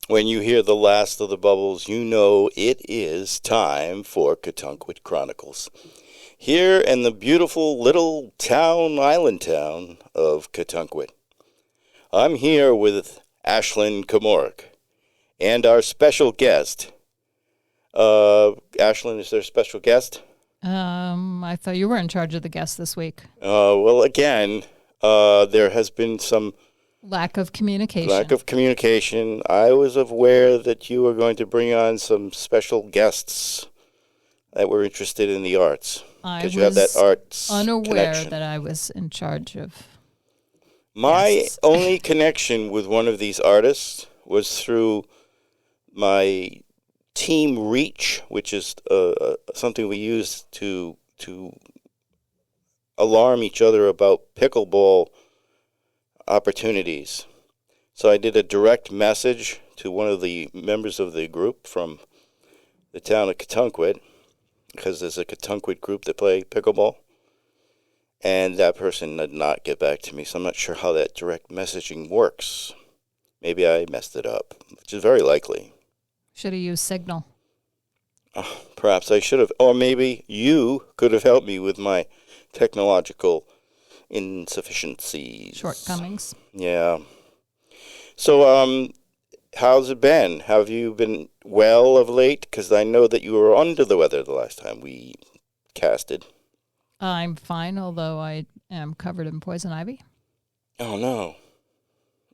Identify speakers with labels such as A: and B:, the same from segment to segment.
A: When you hear the last of the bubbles, you know it is time for Katunkwit Chronicles. Here in the beautiful little island town of Katunkwit. I'm here with Ashlyn Komoric and our special guest. Ashlyn, is there a special guest?
B: I thought you were in charge of the guests this week.
A: Well, again, there has been some
B: Lack of communication.
A: I was aware that you were going to bring on some special guests that were interested in the arts.
B: I
A: you have that
B: was
A: arts
B: unaware
A: connection.
B: that I was in charge of
A: My
B: guests.
A: only connection with one of these artists was through my Team Reach, which is something we use to alarm each other about pickleball opportunities. So I did a direct message to one of the members of the group from the town of Katunkwit, because there's a Katunkwit group that play pickleball, and that person did not get back to me, so I'm not sure how that direct messaging works. Maybe I messed it up, which is very likely.
B: Should have used Signal.
A: Perhaps I should have, or maybe you could have helped me with my technological insufficiencies.
B: Shortcomings.
A: Yeah. So, how's it been? Have you been well of late? Because I know that you were under the weather the last time we casted.
B: I'm fine, although I am covered in poison ivy.
A: Oh, no.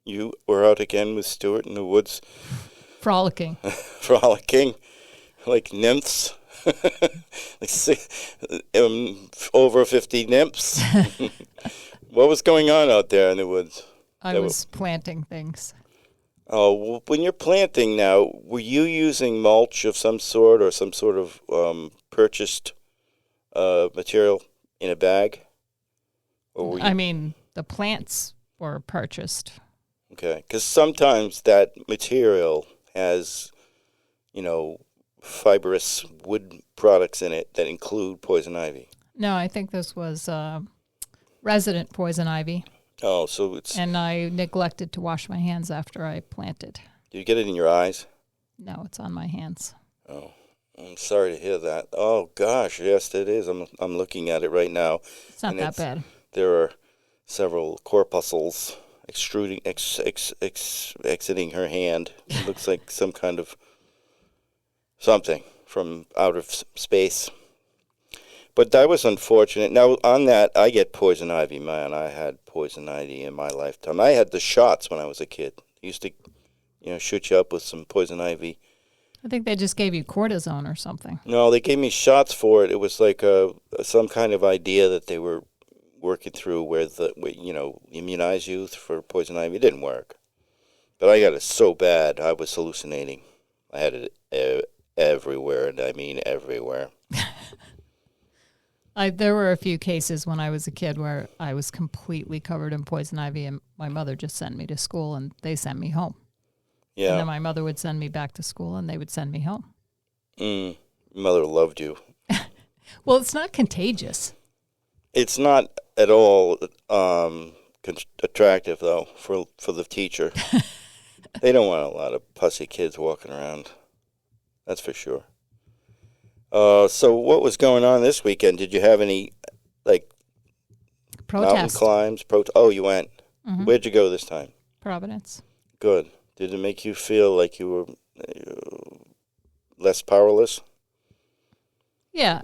A: You were out again with Stuart in the woods?
B: Frolicking.
A: Frolicking? Like nymphs? Over 50 nymphs? What was going on out there in the woods?
B: I was planting things.
A: Oh, well, when you're planting now, were you using mulch of some sort or some sort of purchased material in a bag? Or were you...
B: The plants were purchased.
A: Okay, because sometimes that material has, fibrous wood products in it that include poison ivy.
B: No, I think this was resident poison ivy.
A: Oh, so it's...
B: And I neglected to wash my hands after I planted.
A: Did you get it in your eyes?
B: No, it's on my hands.
A: Oh, I'm sorry to hear that. Oh, gosh, yes, it is. I'm looking at it right now.
B: It's not that bad.
A: There are several corpuscles extruding, exiting her hand. It looks like some kind of something from out of space. But that was unfortunate. Now, on that, I get poison ivy, man. I had poison ivy in my lifetime. I had the shots when I was a kid. They used to, shoot you up with some poison ivy.
B: I think they just gave you cortisone or something.
A: No, they gave me shots for it. It was like some kind of idea that they were working through where immunize you for poison ivy. It didn't work. But I got it so bad, I was hallucinating. I had it everywhere, and I mean everywhere.
B: There were a few cases when I was a kid where I was completely covered in poison ivy, and my mother just sent me to school, and they sent me home.
A: Yeah.
B: And then my mother would send me back to school, and they would send me home.
A: Mother loved you.
B: Well, it's not contagious.
A: It's not at all attractive, though, for the teacher. They don't want a lot of pussy kids walking around. That's for sure. So what was going on this weekend? Did you have any, mountain climbs? Oh, you went. Mm-hmm. Where'd you go this time?
B: Providence.
A: Good. Did it make you feel like you were less powerless?
B: Yeah,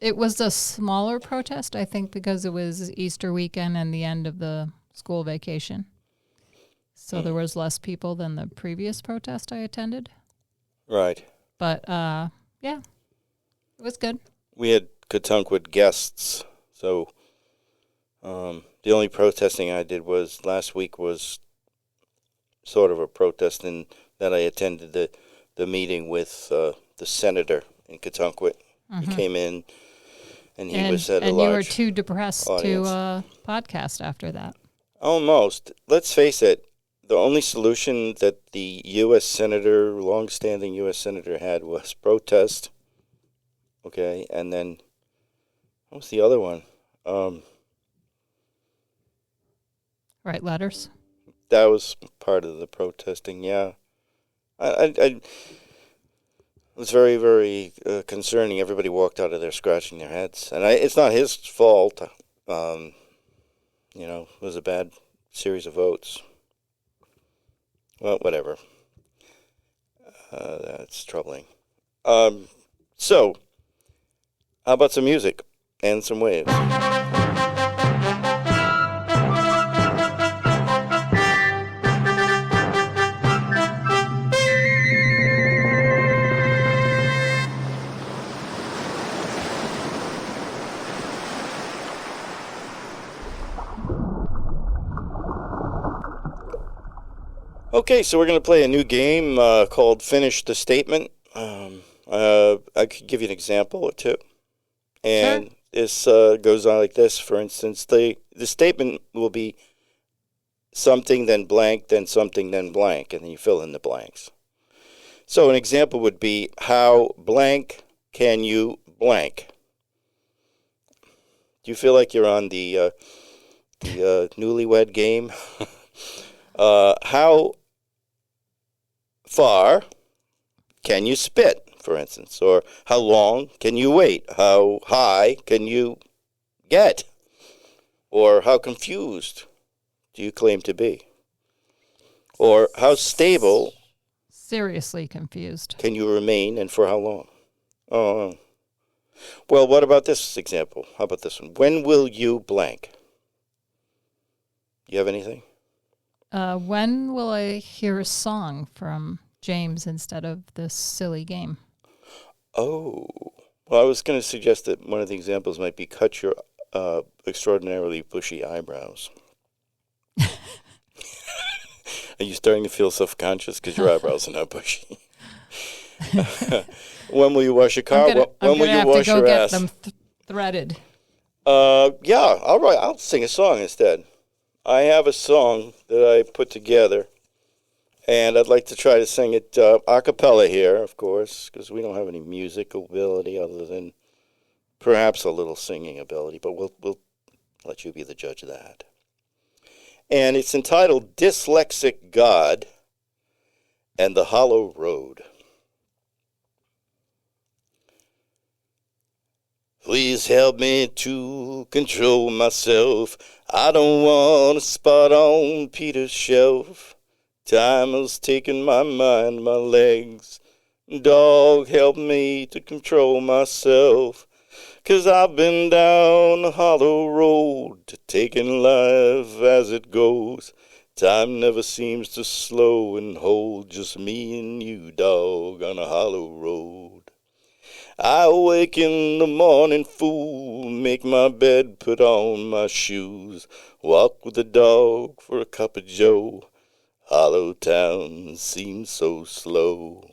B: it was a smaller protest, I think, because it was Easter weekend and the end of the school vacation. So there was less people than the previous protest I attended.
A: Right.
B: But, yeah, it was good.
A: We had Katunkwit guests, so the only protesting I did last week was sort of a protest in that I attended the meeting with the senator in Katunkwit. Mm-hmm. He came in, and he was at a large
B: And you were too depressed
A: audience.
B: to podcast after that.
A: Almost. Let's face it, the only solution that the U.S. Senator, long-standing U.S. Senator, had was protest. Okay, and then, what was the other one?
B: Write letters?
A: That was part of the protesting, yeah. It was very, very concerning. Everybody walked out of there scratching their heads. And it's not his fault. It was a bad series of votes. Well, whatever. That's troubling. So, how about some music and some waves? Okay, so we're going to play a new game called Finish the Statement. I could give you an example or two. And
B: Sure.
A: this goes on like this. For instance, the statement will be something, then blank, then something, then blank, and then you fill in the blanks. So an example would be, how blank can you blank? Do you feel like you're on the newlywed game? How far can you spit, for instance? Or how long can you wait? How high can you get? Or how confused do you claim to be? Or how stable
B: Seriously confused.
A: can you remain, and for how long? Oh, well, what about this example? How about this one? When will you blank? You have anything?
B: When will I hear a song from James instead of this silly game?
A: Oh, well, I was going to suggest that one of the examples might be cut your extraordinarily bushy eyebrows. Are you starting to feel self-conscious because your eyebrows are not bushy? When will you wash your car? When will you wash your ass?
B: I'm gonna have to go get them threaded.
A: Yeah, all right. I'll sing a song instead. I have a song that I put together, and I'd like to try to sing it a cappella here, of course, because we don't have any musical ability other than perhaps a little singing ability, but we'll let you be the judge of that. And it's entitled Dyslexic God and the Hollow Road. Please help me to control myself. I don't want a spot on Peter's shelf. Time has taken my mind, my legs. Dog, help me to control myself. 'Cause I've been down the hollow road to taking life as it goes. Time never seems to slow and hold, just me and you, dog, on a hollow road. I wake in the morning, fool, make my bed, put on my shoes, walk with the dog for a cup of joe. Hollow town seems so slow.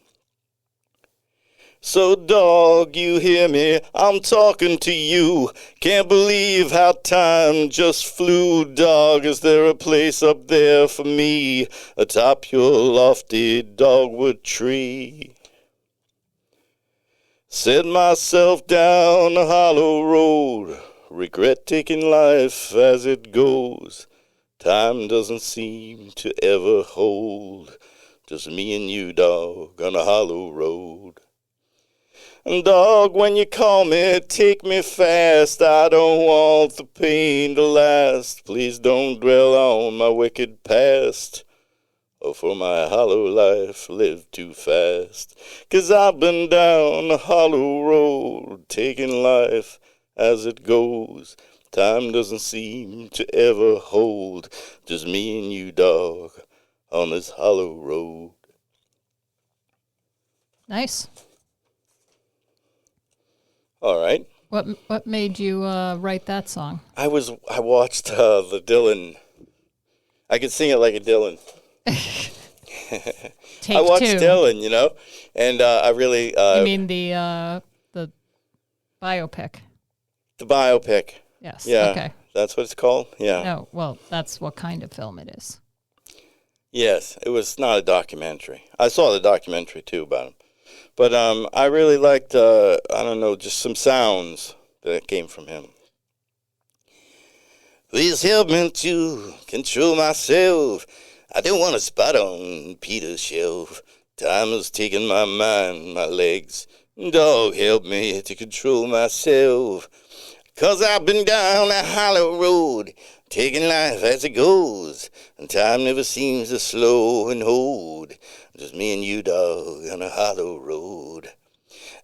A: So dog, you hear me, I'm talking to you. Can't believe how time just flew, dog. Is there a place up there for me, atop your lofty dogwood tree? Set myself down a hollow road, regret taking life as it goes. Time doesn't seem to ever hold, just me and you, dog, on a hollow road. And dog, when you call me, take me fast. I don't want the pain to last. Please don't dwell on my wicked past, or for my hollow life live too fast. 'Cause I've been down the hollow road, taking life as it goes. Time doesn't seem to ever hold, just me and you, dog, on this hollow road.
B: Nice.
A: All right.
B: What made you write that song?
A: I watched the Dylan. I could sing it like a Dylan.
B: Take
A: I watched
B: two.
A: Dylan, and I really.
B: You mean the biopic?
A: The biopic.
B: Yes.
A: Yeah.
B: Okay.
A: That's what it's called? Yeah.
B: No, well, that's what kind of film it is.
A: Yes, it was not a documentary. I saw the documentary, too, about him. But I really liked, just some sounds that came from him. Please help me to control myself. I don't want a spot on Peter's shelf. Time has taken my mind, my legs. Dog, help me to control myself. 'Cause I've been down that hollow road, taking life as it goes, and time never seems to slow and hold. Just me and you, dog, on a hollow road.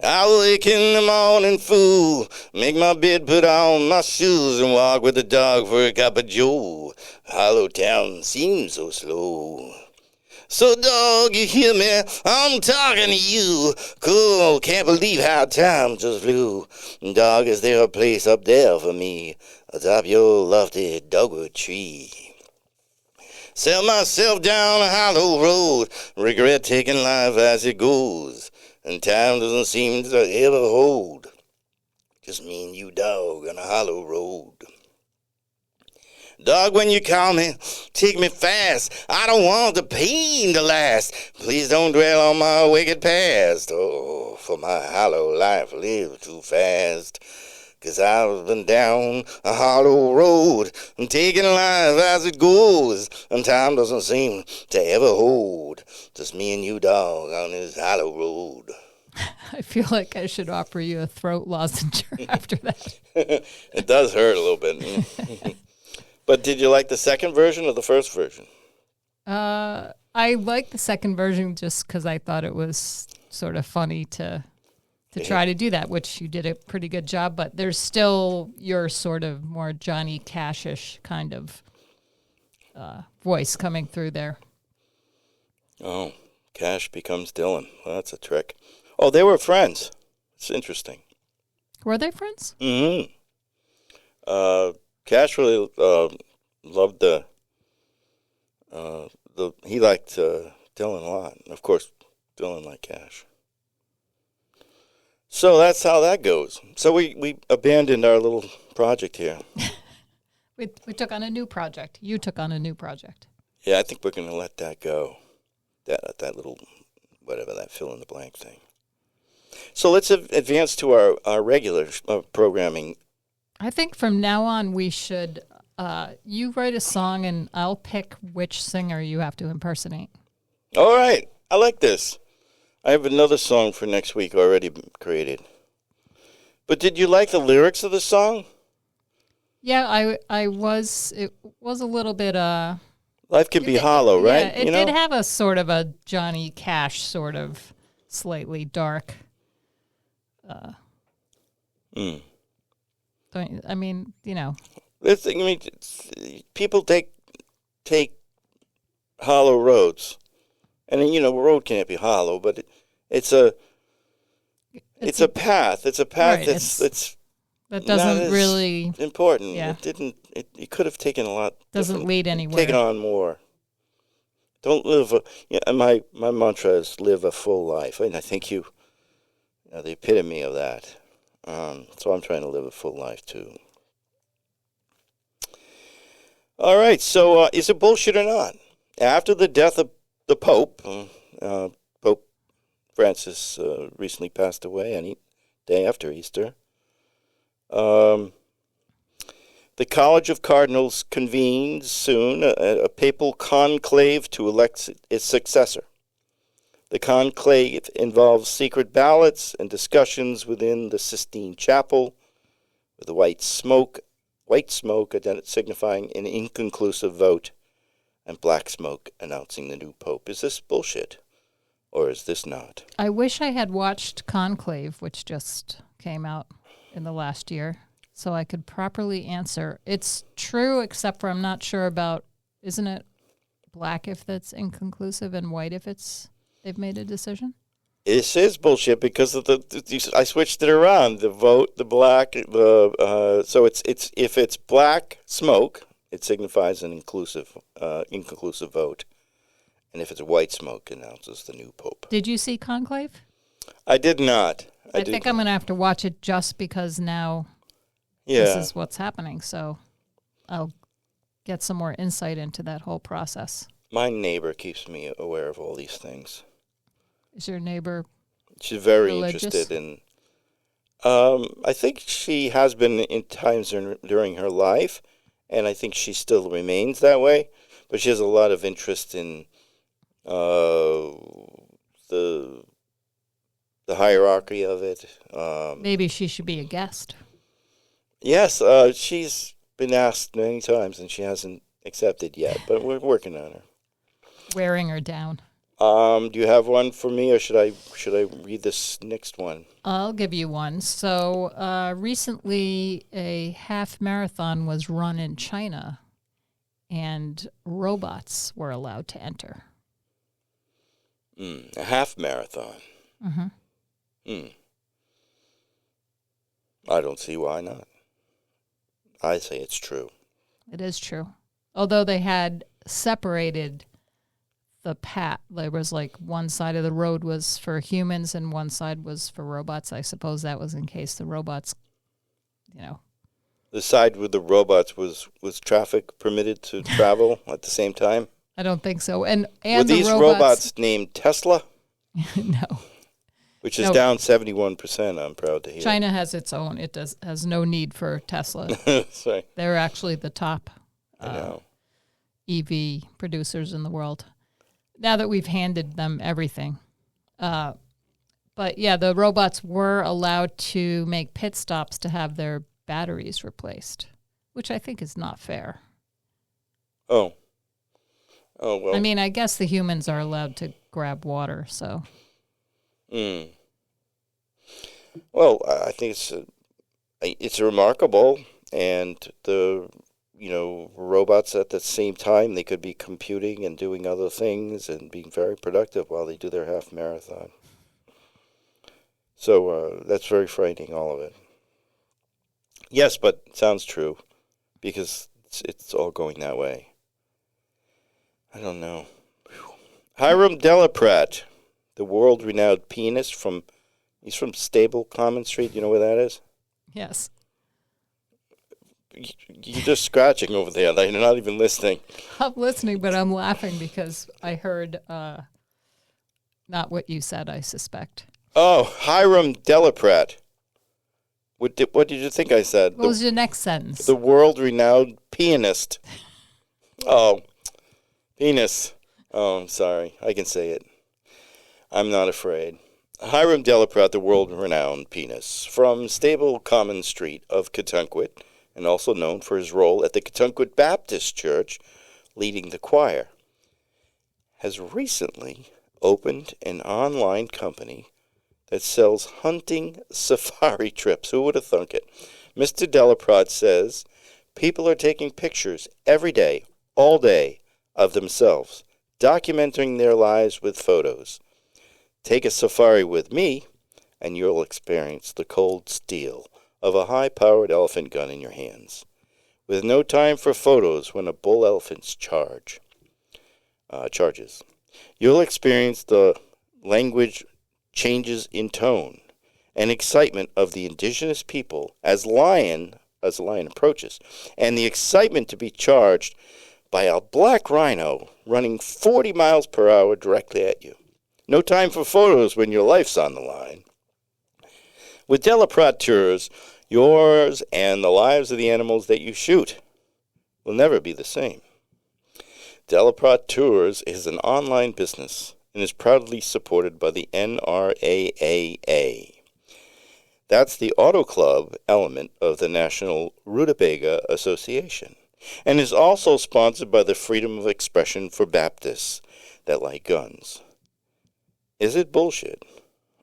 A: I wake in the morning fool, make my bed, put on my shoes, and walk with the dog for a cup of joe. Hollow town seems so slow. So, dog, you hear me? I'm talking to you. Cool, can't believe how time just flew. Dog, is there a place up there for me, atop your lofty dogwood tree? Sell myself down a hollow road, regret taking life as it goes, and time doesn't seem to ever hold. Just me and you, dog, on a hollow road. Dog, when you call me, take me fast. I don't want the pain to last. Please don't dwell on my wicked past. Oh, for my hollow life lived too fast. 'Cause I've been down a hollow road and taking life as it goes, and time doesn't seem to ever hold. Just me and you, dog, on this hollow road.
B: I feel like I should offer you a throat lozenge after that.
A: It does hurt a little bit. But did you like the second version or the first version?
B: I like the second version just because I thought it was sort of funny to try to do that, which you did a pretty good job. But there's still your sort of more Johnny Cash-ish kind of voice coming through there.
A: Oh, Cash becomes Dylan. Well, that's a trick. Oh, they were friends. It's interesting.
B: Were they friends?
A: Mm-hmm. Cash really loved he liked Dylan a lot. And of course, Dylan liked Cash. So that's how that goes. So we abandoned our little project here.
B: We took on a new project. You took on a new project.
A: Yeah, I think we're going to let that go. That little, whatever, that fill in the blank thing. So let's advance to our regular programming.
B: I think from now on we should, you write a song and I'll pick which singer you have to impersonate.
A: All right. I like this. I have another song for next week already created. But did you like the lyrics of the song?
B: Yeah, it was a little bit,
A: Life can be hollow, right?
B: Yeah, it did have a sort of a Johnny Cash sort of slightly dark. I mean, you know.
A: People take hollow roads, and a road can't be hollow, but it's a path. It's a path
B: right, that doesn't really
A: important.
B: Yeah.
A: It didn't. It could have taken a lot.
B: Doesn't lead anywhere.
A: Taken on more. Don't live. My mantra is live a full life, and I think you are the epitome of that. So I'm trying to live a full life too. All right. So is it bullshit or not? After the death of the Pope, Pope Francis recently passed away, any day after Easter. The College of Cardinals convenes soon a papal conclave to elect its successor. The conclave involves secret ballots and discussions within the Sistine Chapel, with the white smoke signifying an inconclusive vote, and black smoke announcing the new pope. Is this bullshit, or is this not?
B: I wish I had watched Conclave, which just came out in the last year, so I could properly answer. It's true, except for I'm not sure about, isn't it black if that's inconclusive and white if they've made a decision?
A: This is bullshit because of I switched it around. The vote, the black, so it's if it's black smoke, it signifies an inconclusive vote, and if it's white smoke, it announces the new pope.
B: Did you see Conclave?
A: I did not.
B: I think I'm going to have to watch it just because now this is what's happening. So I'll get some more insight into that whole process.
A: My neighbor keeps me aware of all these things.
B: Is your neighbor
A: She's very
B: religious?
A: Interested in. I think she has been in times during her life, and I think she still remains that way. But she has a lot of interest in the hierarchy of it.
B: Maybe she should be a guest.
A: Yes, she's been asked many times and she hasn't accepted yet, but we're working on her.
B: Wearing her down.
A: Do you have one for me, or should I read this next one?
B: I'll give you one. So recently, a half marathon was run in China, and robots were allowed to enter.
A: A half marathon.
B: Mm-hmm.
A: I don't see why not. I say it's true.
B: It is true. Although they had separated the path. There was like one side of the road was for humans and one side was for robots. I suppose that was in case the robots,
A: The side with the robots was traffic permitted to travel at the same time?
B: I don't think so. And
A: were these robots named Tesla?
B: No.
A: Which is down 71%, I'm proud to hear.
B: China has its own. It has no need for Tesla.
A: Sorry.
B: They're actually the top
A: I know.
B: EV producers in the world. Now that we've handed them everything. But yeah, the robots were allowed to make pit stops to have their batteries replaced, which I think is not fair.
A: Oh, well.
B: I mean, I guess the humans are allowed to grab water, so.
A: Well, I think it's remarkable, and the robots at the same time, they could be computing and doing other things and being very productive while they do their half marathon. So that's very frightening, all of it. Yes, but it sounds true, because it's all going that way. I don't know. Hiram Delaprat, the world-renowned pianist he's from Stable Common Street. You know where that is?
B: Yes.
A: You're just scratching over there. You're not even listening.
B: I'm listening, but I'm laughing because I heard not what you said, I suspect.
A: Oh, Hiram Delaprat. What did you think I said?
B: What was your next sentence?
A: The world-renowned pianist. Oh, penis. Oh, I'm sorry. I can say it. I'm not afraid. Hiram Delaprat, the world-renowned pianist, from Stable Common Street of Katunkwit, and also known for his role at the Katunkwit Baptist Church, leading the choir, has recently opened an online company that sells hunting safari trips. Who would have thunk it? Mr. Delaprat says people are taking pictures every day, all day, of themselves, documenting their lives with photos. Take a safari with me, and you'll experience the cold steel of a high-powered elephant gun in your hands, with no time for photos when a bull elephant's charges. You'll experience the language changes in tone and excitement of the indigenous people as the lion approaches, and the excitement to be charged by a black rhino running 40 miles per hour directly at you. No time for photos when your life's on the line. With Delaprat Tours, yours and the lives of the animals that you shoot will never be the same. Delaprat Tours is an online business and is proudly supported by the NRAAA. That's the Auto Club element of the National Rutabaga Association, and is also sponsored by the Freedom of Expression for Baptists that like guns. Is it bullshit,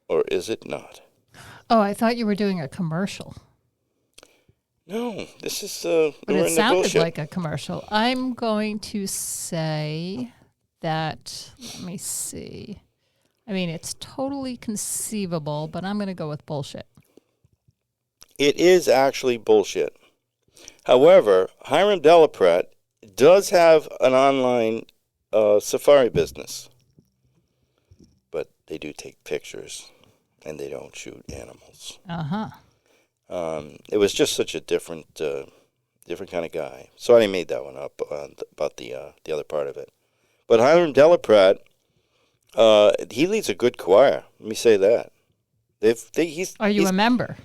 A: or is it not?
B: Oh, I thought you were doing a commercial.
A: No, this is
B: but
A: we're
B: it
A: in
B: sounded
A: the bullshit.
B: like a commercial. I'm going to say that, let me see. I mean, it's totally conceivable, but I'm going to go with bullshit.
A: It is actually bullshit. However, Hiram Delaprat does have an online safari business, but they do take pictures, and they don't shoot animals.
B: Uh-huh.
A: It was just such a different kind of guy. So I made that one up about the other part of it. But Hiram Delaprat, he leads a good choir. Let me say that.
B: Are you a member?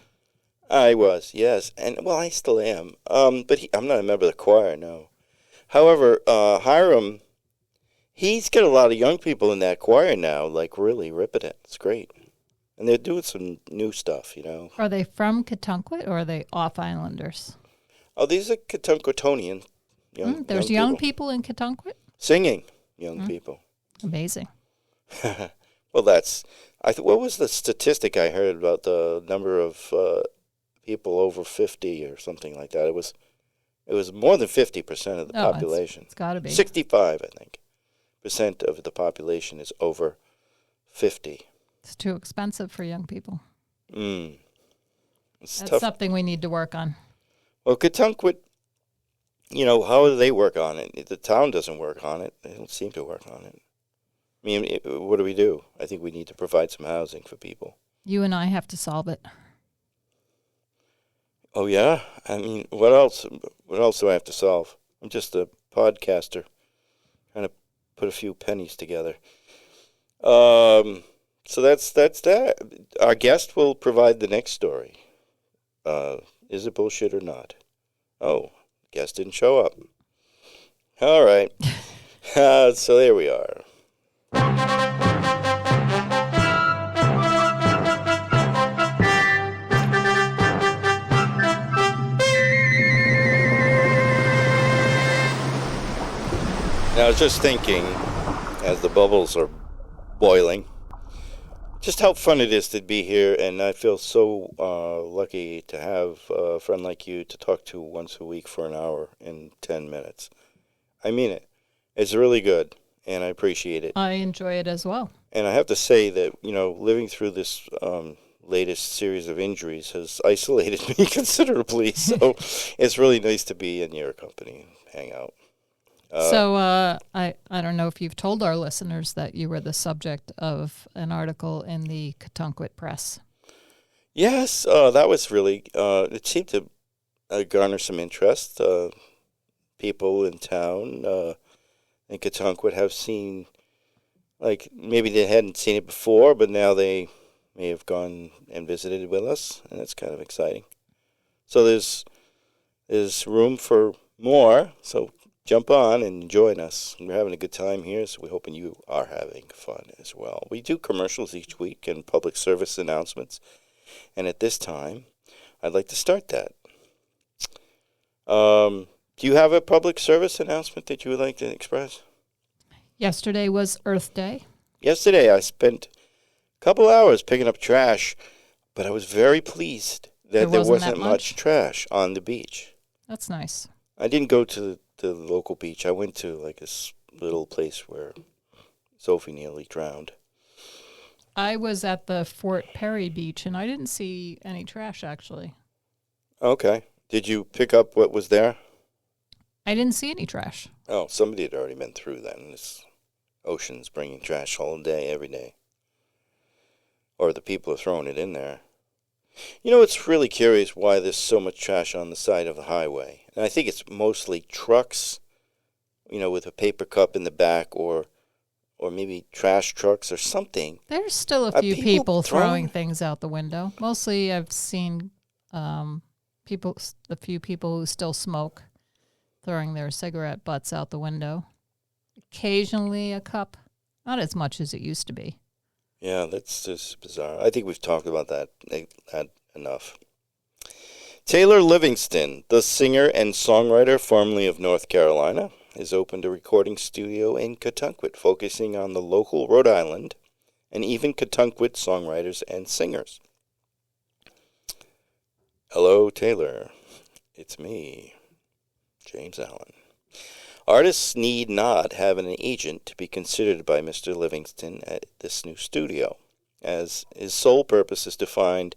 A: I was, yes, and well, I still am. But I'm not a member of the choir, no. However, Hiram, He's got a lot of young people in that choir now, like really ripping it. It's great. And they're doing some new stuff, you know.
B: Are they from Katunkwit or are they off-islanders?
A: Oh, these are Katunkwitonian
B: There's young people in Katunkwit?
A: Singing young people.
B: Amazing.
A: Well, what was the statistic I heard about the number of people over 50 or something like that? It was more than 50% of the population.
B: It's got to be.
A: 65, I think, percent of the population is over 50.
B: It's too expensive for young people.
A: It's
B: That's
A: tough.
B: something we need to work on.
A: Well, Katunkwit, how do they work on it? The town doesn't work on it. They don't seem to work on it. I mean, what do we do? I think we need to provide some housing for people.
B: You and I have to solve it.
A: Oh, yeah? I mean, what else? What else do I have to solve? I'm just a podcaster trying to put a few pennies together. So that's that. Our guest will provide the next story. Is it bullshit or not? Oh, guest didn't show up. All right. So there we are. Now, I was just thinking, as the bubbles are boiling, just how fun it is to be here, and I feel so lucky to have a friend like you to talk to once a week for an hour and 10 minutes. I mean it. It's really good, and I appreciate it.
B: I enjoy it as well.
A: And I have to say that, living through this latest series of injuries has isolated me considerably, so it's really nice to be in your company and hang out.
B: So I don't know if you've told our listeners that you were the subject of an article in the Katunkwit Press.
A: Yes, that was really, it seemed to garner some interest. People in town in Katunkwit have seen, like, maybe they hadn't seen it before, but now they may have gone and visited with us, and it's kind of exciting. So there's room for more, so jump on and join us. We're having a good time here, so we're hoping you are having fun as well. We do commercials each week and public service announcements, and at this time, I'd like to start that. Do you have a public service announcement that you would like to express?
B: Yesterday was Earth Day.
A: Yesterday, I spent a couple hours picking up trash, but I was very pleased that there wasn't much trash on the beach.
B: That's nice.
A: I didn't go to the local beach. I went to like this little place where Sophie nearly drowned.
B: I was at the Fort Perry beach, and I didn't see any trash, actually.
A: Okay. Did you pick up what was there?
B: I didn't see any trash.
A: Oh, somebody had already been through then. This ocean's bringing trash all day, every day. Or the people are throwing it in there. It's really curious why there's so much trash on the side of the highway. And I think it's mostly trucks, with a paper cup in the back, or maybe trash trucks or something.
B: There's still a few people throwing things out the window. Mostly I've seen a few people who still smoke throwing their cigarette butts out the window. Occasionally a cup, not as much as it used to be.
A: Yeah, that's just bizarre. I think we've talked about that enough. Taylor Livingston, the singer and songwriter formerly of North Carolina, has opened a recording studio in Katunkwit, focusing on the local Rhode Island and even Katunkwit songwriters and singers. Hello, Taylor. It's me, James Allen. Artists need not have an agent to be considered by Mr. Livingston at this new studio, as his sole purpose is to find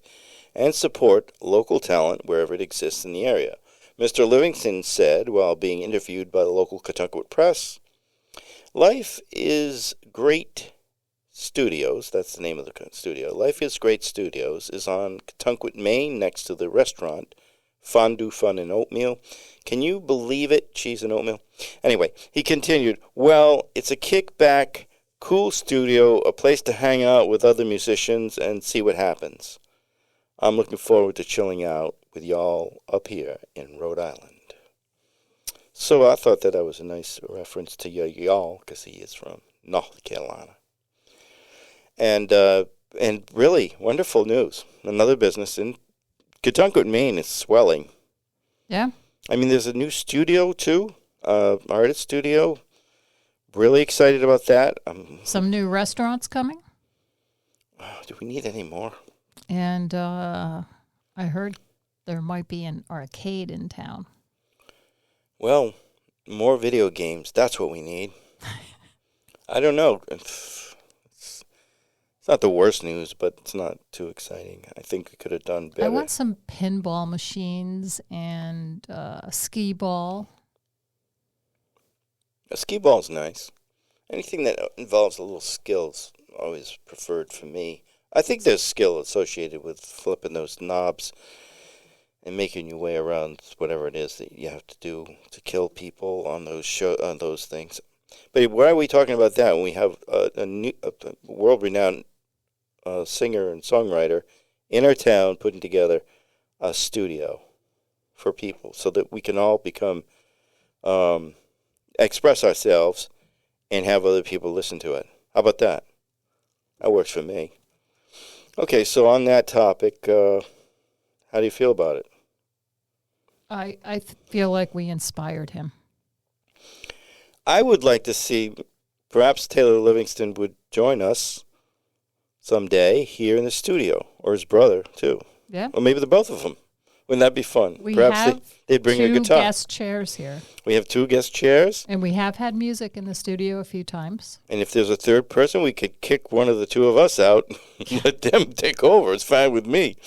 A: and support local talent wherever it exists in the area. Mr. Livingston said, while being interviewed by the local Katunkwit Press, Life is Great Studios, that's the name of the studio, Life is Great Studios is on Katunkwit, Maine, next to the restaurant Fondue Fun and Oatmeal. Can you believe it? Cheese and oatmeal. Anyway, he continued, well, it's a kickback, cool studio, a place to hang out with other musicians and see what happens. I'm looking forward to chilling out with y'all up here in Rhode Island. So I thought that was a nice reference to y'all, because he is from North Carolina. And really wonderful news. Another business in Cattunquit, Maine is swelling.
B: Yeah.
A: I mean, there's a new studio, too, artist studio. Really excited about that.
B: Some new restaurants coming.
A: Do we need any more?
B: And I heard there might be an arcade in town.
A: Well, more video games. That's what we need. I don't know. It's not the worst news, but it's not too exciting. I think we could have done better.
B: I want some pinball machines and skee ball.
A: A skee ball's nice. Anything that involves a little skill is always preferred for me. I think there's skill associated with flipping those knobs and making your way around whatever it is that you have to do to kill people on those things. But why are we talking about that when we have a world-renowned singer and songwriter in our town putting together a studio for people so that we can all become express ourselves and have other people listen to it? How about that? That works for me. Okay, so on that topic, how do you feel about it?
B: I feel like we inspired him.
A: I would like to see, perhaps Taylor Livingston would join us someday here in the studio, or his brother, too.
B: Yeah.
A: Or maybe the both of them. Wouldn't that be fun?
B: We
A: Perhaps
B: have
A: they'd bring a
B: two
A: guitar.
B: guest chairs here.
A: We have 2 guest chairs.
B: And we have had music in the studio a few times.
A: And if there's a third person, we could kick one of the 2 of us out and let them take over. It's fine with me.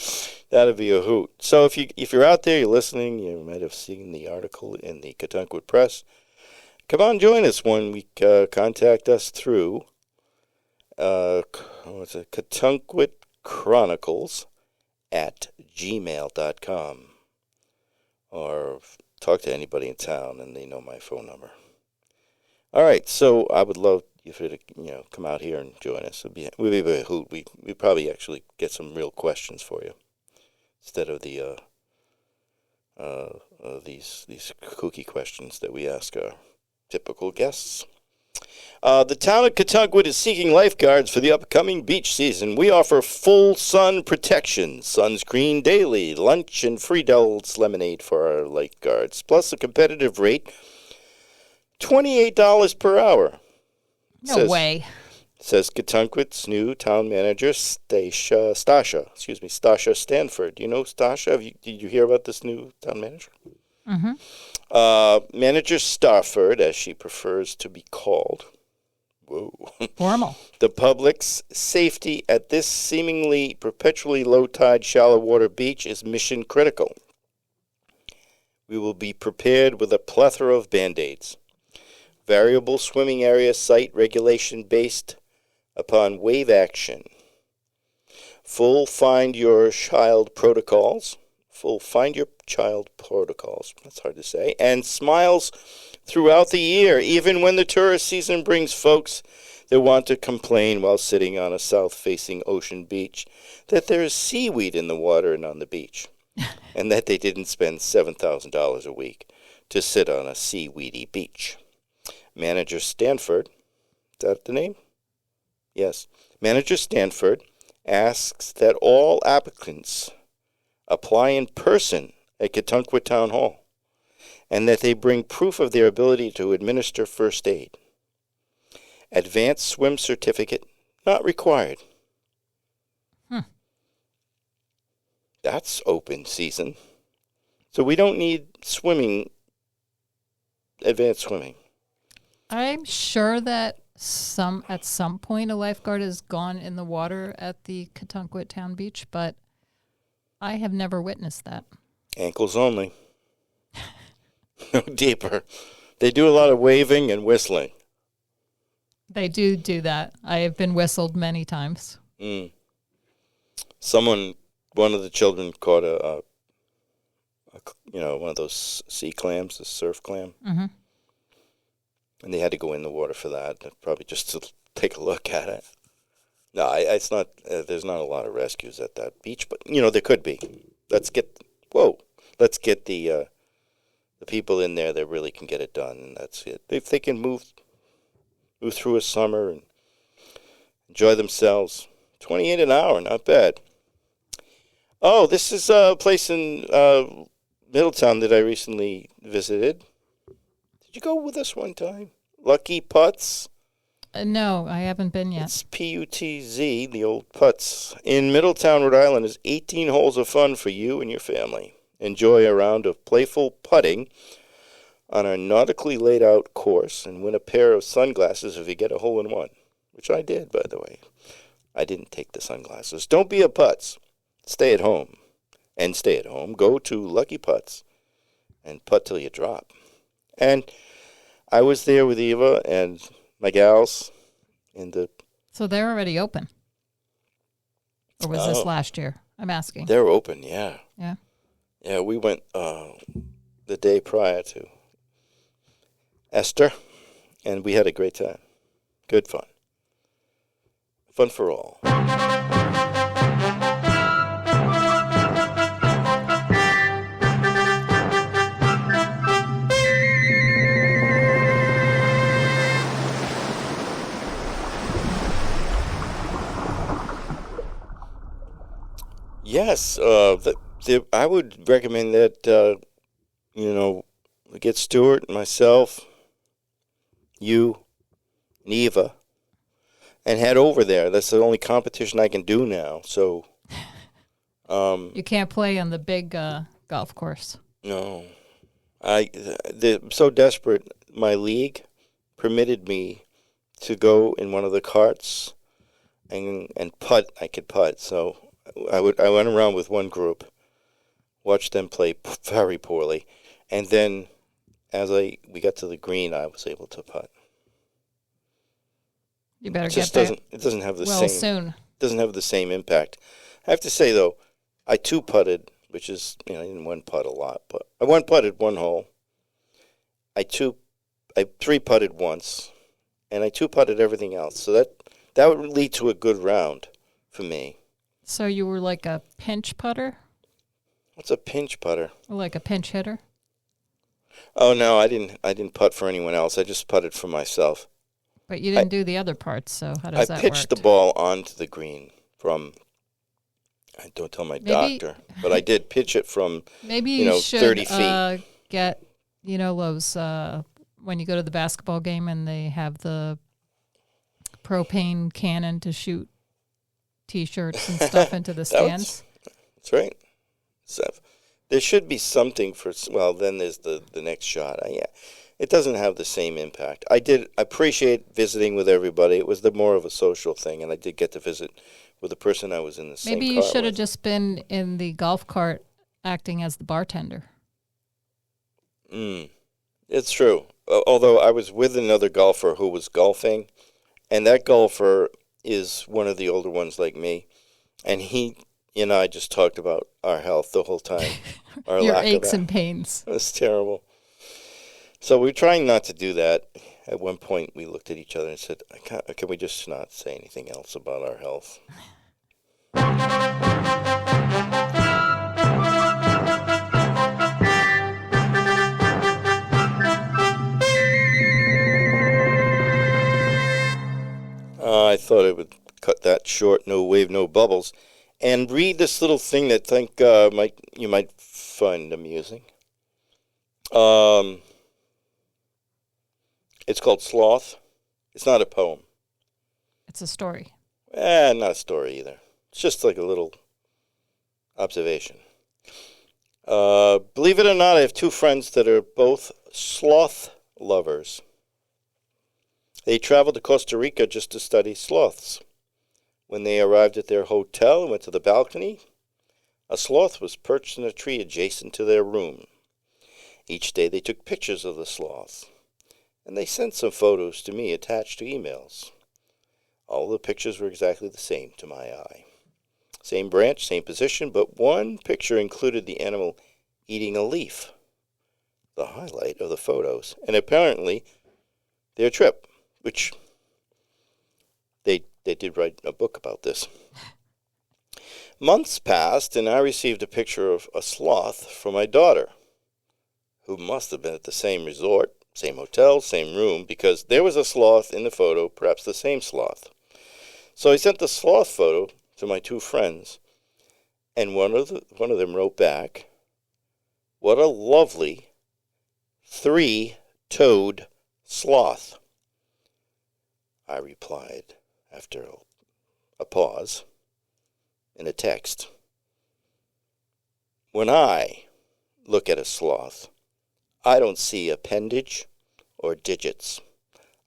A: That'd be a hoot. So if you're out there, you're listening, you might have seen the article in the Cattunquit Press. Come on, join us one week. Contact us through Cattunquit Chronicles at gmail.com, or talk to anybody in town and they know my phone number. All right, so I would love you to come out here and join us. We'd be a hoot. We'd probably actually get some real questions for you instead of the these kooky questions that we ask our typical guests. The town of Cattunquit is seeking lifeguards for the upcoming beach season. We offer full sun protection, sunscreen daily, lunch, and free Devil's lemonade for our lifeguards, plus a competitive rate, $28 per hour.
B: No way.
A: Says Cattunquit's new town manager, Stasha Stanford. You know Stasha? Did you hear about this new town manager?
B: Mm-hmm.
A: Manager Stafford, as she prefers to be called. Whoa.
B: Formal.
A: The public's safety at this seemingly perpetually low-tide, shallow-water beach is mission critical. We will be prepared with a plethora of Band-Aids. Variable swimming area site regulation based upon wave action. Full find your child protocols. That's hard to say. And smiles throughout the year, even when the tourist season brings folks that want to complain while sitting on a south-facing ocean beach that there is seaweed in the water and on the beach, and that they didn't spend $7,000 a week to sit on a seaweedy beach. Manager Stanford, is that the name? Yes. Manager Stanford asks that all applicants apply in person at Cattunquit Town Hall, and that they bring proof of their ability to administer first aid. Advanced swim certificate not required. That's open season. So we don't need advanced swimming.
B: I'm sure that at some point a lifeguard has gone in the water at the Cattunquit Town Beach, but I have never witnessed that.
A: Ankles only. No deeper. They do a lot of waving and whistling.
B: They do that. I have been whistled many times.
A: One of the children caught one of those sea clams, the surf clam.
B: Mm-hmm.
A: And they had to go in the water for that, probably just to take a look at it. No, it's not. There's not a lot of rescues at that beach, but there could be. Let's get the the people in there that really can get it done, and that's it. If they can move through a summer and enjoy themselves, 28 an hour, not bad. Oh, this is a place in Middletown that I recently visited. Did you go with us one time? Lucky Putts?
B: No, I haven't been yet.
A: It's Putz, the old Putts. In Middletown, Rhode Island, is 18 holes of fun for you and your family. Enjoy a round of playful putting on our nautically laid out course and win a pair of sunglasses if you get a hole in one, which I did, by the way. I didn't take the sunglasses. Don't be a putz. Stay at home. And stay at home. Go to Lucky Putts and putt till you drop. And I was there with Eva and my gals in the...
B: So they're already open? Or was this last year? I'm asking.
A: They're open, yeah.
B: Yeah?
A: Yeah, we went the day prior to Esther, and we had a great time. Good fun. Fun for all. Yes, I would recommend that, get Stuart, myself, you, and Eva, and head over there. That's the only competition I can do now. So,
B: you can't play on the big golf course.
A: No, I'm so desperate. My league permitted me to go in one of the carts and putt. I could putt, so I went around with one group, watched them play very poorly, and then as we got to the green, I was able to putt.
B: You better
A: it
B: get that.
A: It doesn't have the
B: same. Soon.
A: Doesn't have the same impact. I have to say though, I two putted, which is I didn't one putt a lot, but I one putted one hole. I three putted once, and I two putted everything else. So that would lead to a good round for me.
B: So you were like a pinch putter?
A: What's a pinch putter?
B: Or like a pinch hitter?
A: Oh no, I didn't putt for anyone else. I just putted for myself.
B: But you didn't do the other parts, so how does that work?
A: I pitched the ball onto the green from. I don't tell my doctor, but I did pitch it from.
B: Maybe you should
A: 30 feet.
B: Get those when you go to the basketball game and they have the propane cannon to shoot T-shirts and stuff into the stands.
A: That's right. So there should be something for. Well, then there's the next shot. Yeah. It doesn't have the same impact. I did appreciate visiting with everybody. It was more of a social thing, and I did get to visit with the person I was in the same car with.
B: Maybe you should have just been in the golf cart acting as the bartender.
A: It's true. Although I was with another golfer who was golfing, and that golfer is one of the older ones like me, and he and I just talked about our health the whole time.
B: Your aches and pains.
A: It was terrible. So we're trying not to do that. At one point, we looked at each other and said, can we just not say anything else about our health? I thought I would cut that short, no wave, no bubbles, and read this little thing that I think you might find amusing. It's called Sloth. It's not a poem.
B: It's a story.
A: Not a story either. It's just like a little observation. Believe it or not, I have two friends that are both sloth lovers. They traveled to Costa Rica just to study sloths. When they arrived at their hotel and went to the balcony, a sloth was perched in a tree adjacent to their room. Each day they took pictures of the sloth, and they sent some photos to me attached to emails. All the pictures were exactly the same to my eye. Same branch, same position, but one picture included the animal eating a leaf, the highlight of the photos, and apparently their trip, which they did write a book about this. Months passed, and I received a picture of a sloth from my daughter, who must have been at the same resort, same hotel, same room, because there was a sloth in the photo, perhaps the same sloth. So I sent the sloth photo to my two friends, and one of them wrote back, "What a lovely 3-toed sloth." I replied, after a pause, in a text, "When I look at a sloth, I don't see appendage or digits.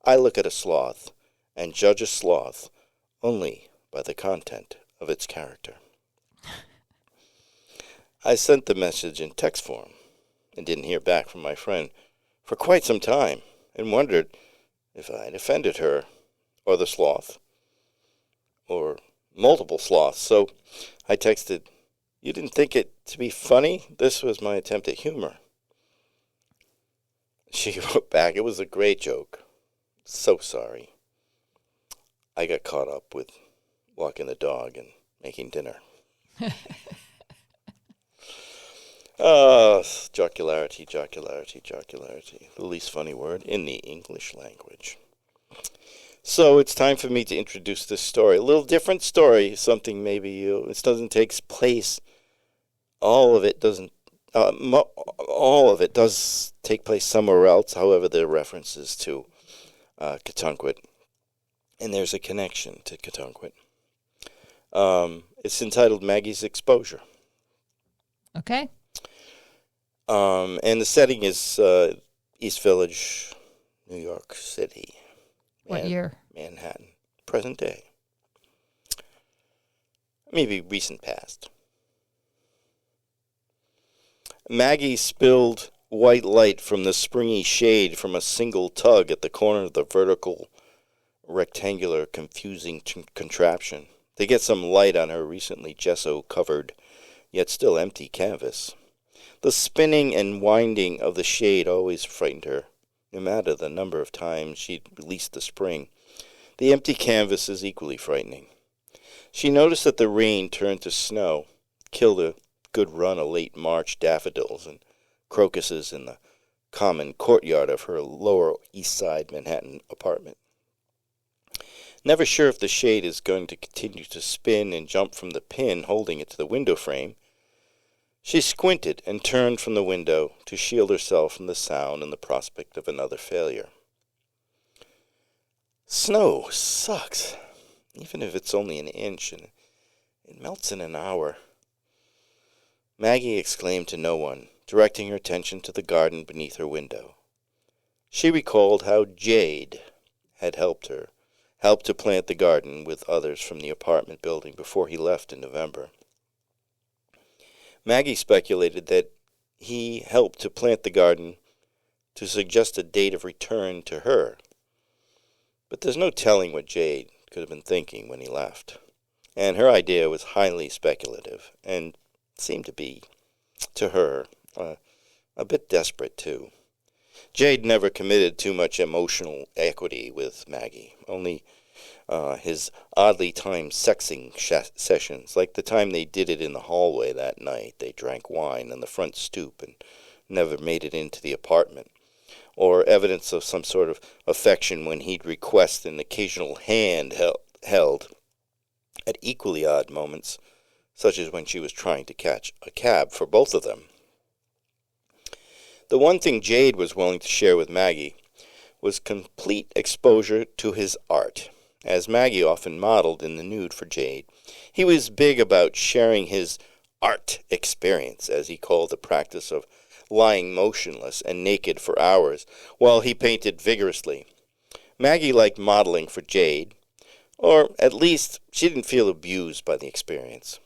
A: I look at a sloth and judge a sloth only by the content of its character." I sent the message in text form and didn't hear back from my friend for quite some time and wondered if I'd offended her or the sloth or multiple sloths. So I texted, "You didn't think it to be funny? This was my attempt at humor." She wrote back, "It was a great joke. So sorry. I got caught up with walking the dog and making dinner." Jocularity. The least funny word in the English language. So it's time for me to introduce this story. A little different story, something maybe it doesn't take place. All of it doesn't. All of it does take place somewhere else. However, there are references to Catunquit, and there's a connection to Catunquit. It's entitled Maggie's Exposure.
B: Okay.
A: And the setting is East Village, New York City.
B: What year?
A: Manhattan. Present day. Maybe recent past. Maggie spilled white light from the springy shade from a single tug at the corner of the vertical, rectangular, confusing contraption to get some light on her recently gesso-covered, yet still empty canvas. The spinning and winding of the shade always frightened her, no matter the number of times she'd released the spring. The empty canvas is equally frightening. She noticed that the rain turned to snow, killed a good run of late March daffodils and crocuses in the common courtyard of her Lower East Side Manhattan apartment. Never sure if the shade is going to continue to spin and jump from the pin holding it to the window frame, she squinted and turned from the window to shield herself from the sound and the prospect of another failure. Snow sucks, even if it's only an inch, and it melts in an hour. Maggie exclaimed to no one, directing her attention to the garden beneath her window. She recalled how Jade had helped to plant the garden with others from the apartment building before he left in November. Maggie speculated that he helped to plant the garden to suggest a date of return to her. But there's no telling what Jade could have been thinking when he left. And her idea was highly speculative, and seemed to be, to her, a bit desperate, too. Jade never committed too much emotional equity with Maggie, only his oddly timed sexing sessions, like the time they did it in the hallway that night. They drank wine on the front stoop and never made it into the apartment, or evidence of some sort of affection when he'd request an occasional hand held at equally odd moments, such as when she was trying to catch a cab for both of them. The one thing Jade was willing to share with Maggie was complete exposure to his art, as Maggie often modeled in the nude for Jade. He was big about sharing his art experience, as he called the practice of lying motionless and naked for hours while he painted vigorously. Maggie liked modeling for Jade, or at least she didn't feel abused by the experience.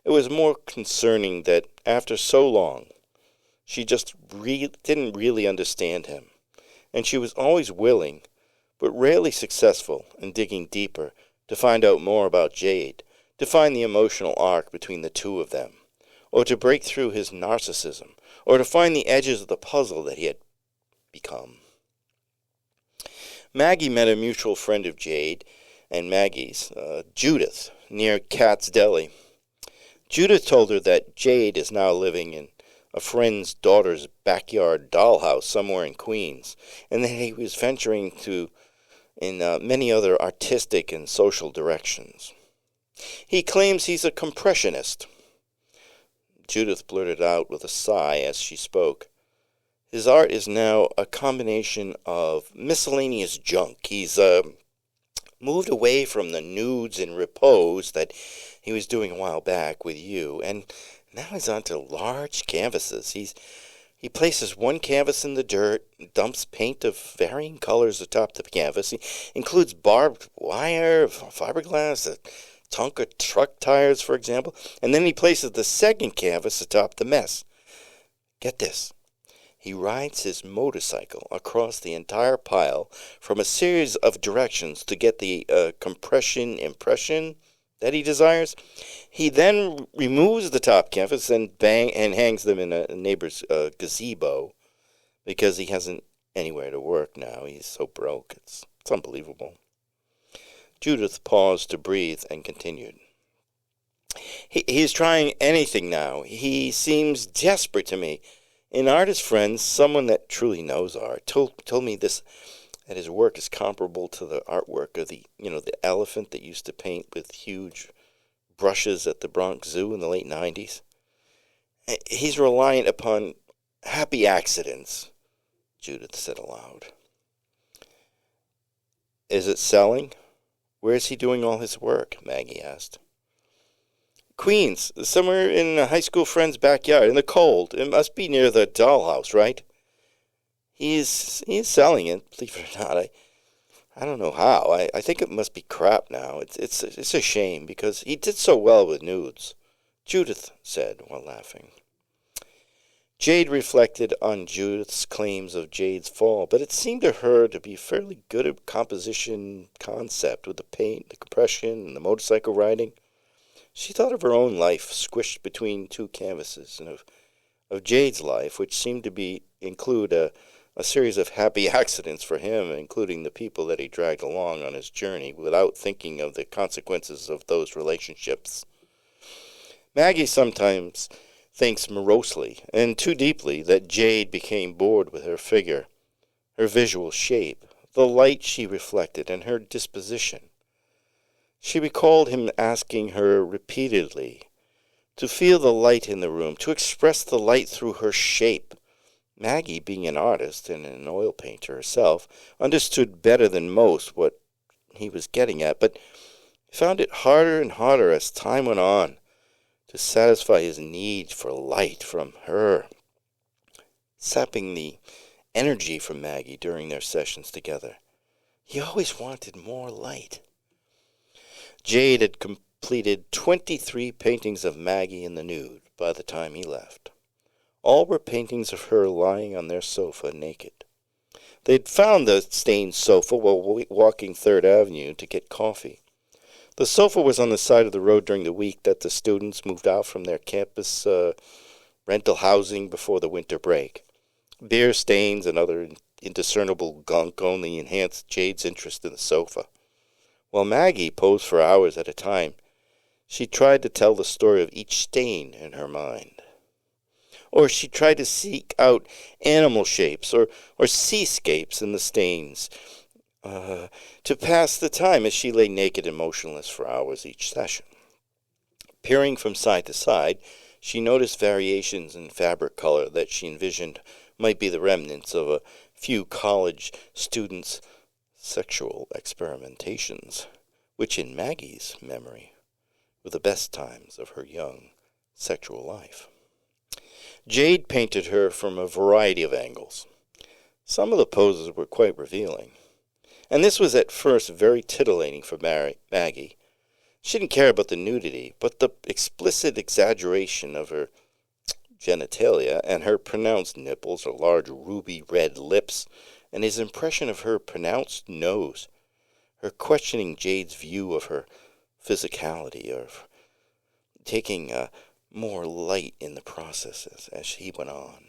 A: It was more concerning that after so long, she just didn't really understand him, and she was always willing, but rarely successful in digging deeper to find out more about Jade, to find the emotional arc between the two of them, or to break through his narcissism, or to find the edges of the puzzle that he had become. Maggie met a mutual friend of Jade and Maggie's, Judith, near Cat's Deli. Judith told her that Jade is now living in a friend's daughter's backyard dollhouse somewhere in Queens, and that he was venturing in many other artistic and social directions. He claims he's a compressionist. Judith blurted out with a sigh as she spoke. His art is now a combination of miscellaneous junk. He's moved away from the nudes and repose that he was doing a while back with you, and now he's onto large canvases. He places one canvas in the dirt, dumps paint of varying colors atop the canvas. He includes barbed wire, fiberglass, Tonka truck tires, for example, and then he places the second canvas atop the mess. Get this. He rides his motorcycle across the entire pile from a series of directions to get the compression impression that he desires. He then removes the top canvas and hangs them in a neighbor's gazebo because he hasn't anywhere to work now. He's so broke. It's unbelievable. Judith paused to breathe and continued. He's trying anything now. He seems desperate to me. An artist friend, someone that truly knows art, told me this, that his work is comparable to the artwork of the elephant that used to paint with huge brushes at the Bronx Zoo in the late 90s. He's reliant upon happy accidents, Judith said aloud. Is it selling? Where is he doing all his work? Maggie asked. Queens, somewhere in a high school friend's backyard, in the cold. It must be near the dollhouse, right? He is selling it, believe it or not. I don't know how. I think it must be crap now. It's a shame, because he did so well with nudes, Judith said while laughing. Jade reflected on Judith's claims of Jade's fall, but it seemed to her to be fairly good at composition concept with the paint, the compression, and the motorcycle riding. She thought of her own life squished between two canvases, and of Jade's life, which seemed to include a series of happy accidents for him, including the people that he dragged along on his journey without thinking of the consequences of those relationships. Maggie sometimes thinks morosely and too deeply that Jade became bored with her figure, her visual shape, the light she reflected, and her disposition. She recalled him asking her repeatedly to feel the light in the room, to express the light through her shape. Maggie, being an artist and an oil painter herself, understood better than most what he was getting at, but found it harder and harder as time went on to satisfy his need for light from her, sapping the energy from Maggie during their sessions together. He always wanted more light. Jade had completed 23 paintings of Maggie in the nude by the time he left. All were paintings of her lying on their sofa naked. They'd found the stained sofa while walking 3rd Avenue to get coffee. The sofa was on the side of the road during the week that the students moved out from their campus rental housing before the winter break. Beer stains and other indiscernible gunk only enhanced Jade's interest in the sofa. While Maggie posed for hours at a time, she tried to tell the story of each stain in her mind. Or she tried to seek out animal shapes or seascapes in the stains, to pass the time as she lay naked and motionless for hours each session. Peering from side to side, she noticed variations in fabric color that she envisioned might be the remnants of a few college students' sexual experimentations, which in Maggie's memory were the best times of her young sexual life. Jade painted her from a variety of angles. Some of the poses were quite revealing, and this was at first very titillating for Maggie. She didn't care about the nudity, but the explicit exaggeration of her genitalia and her pronounced nipples, her large ruby red lips, and his impression of her pronounced nose, her questioning Jade's view of her physicality, of taking more light in the process as he went on.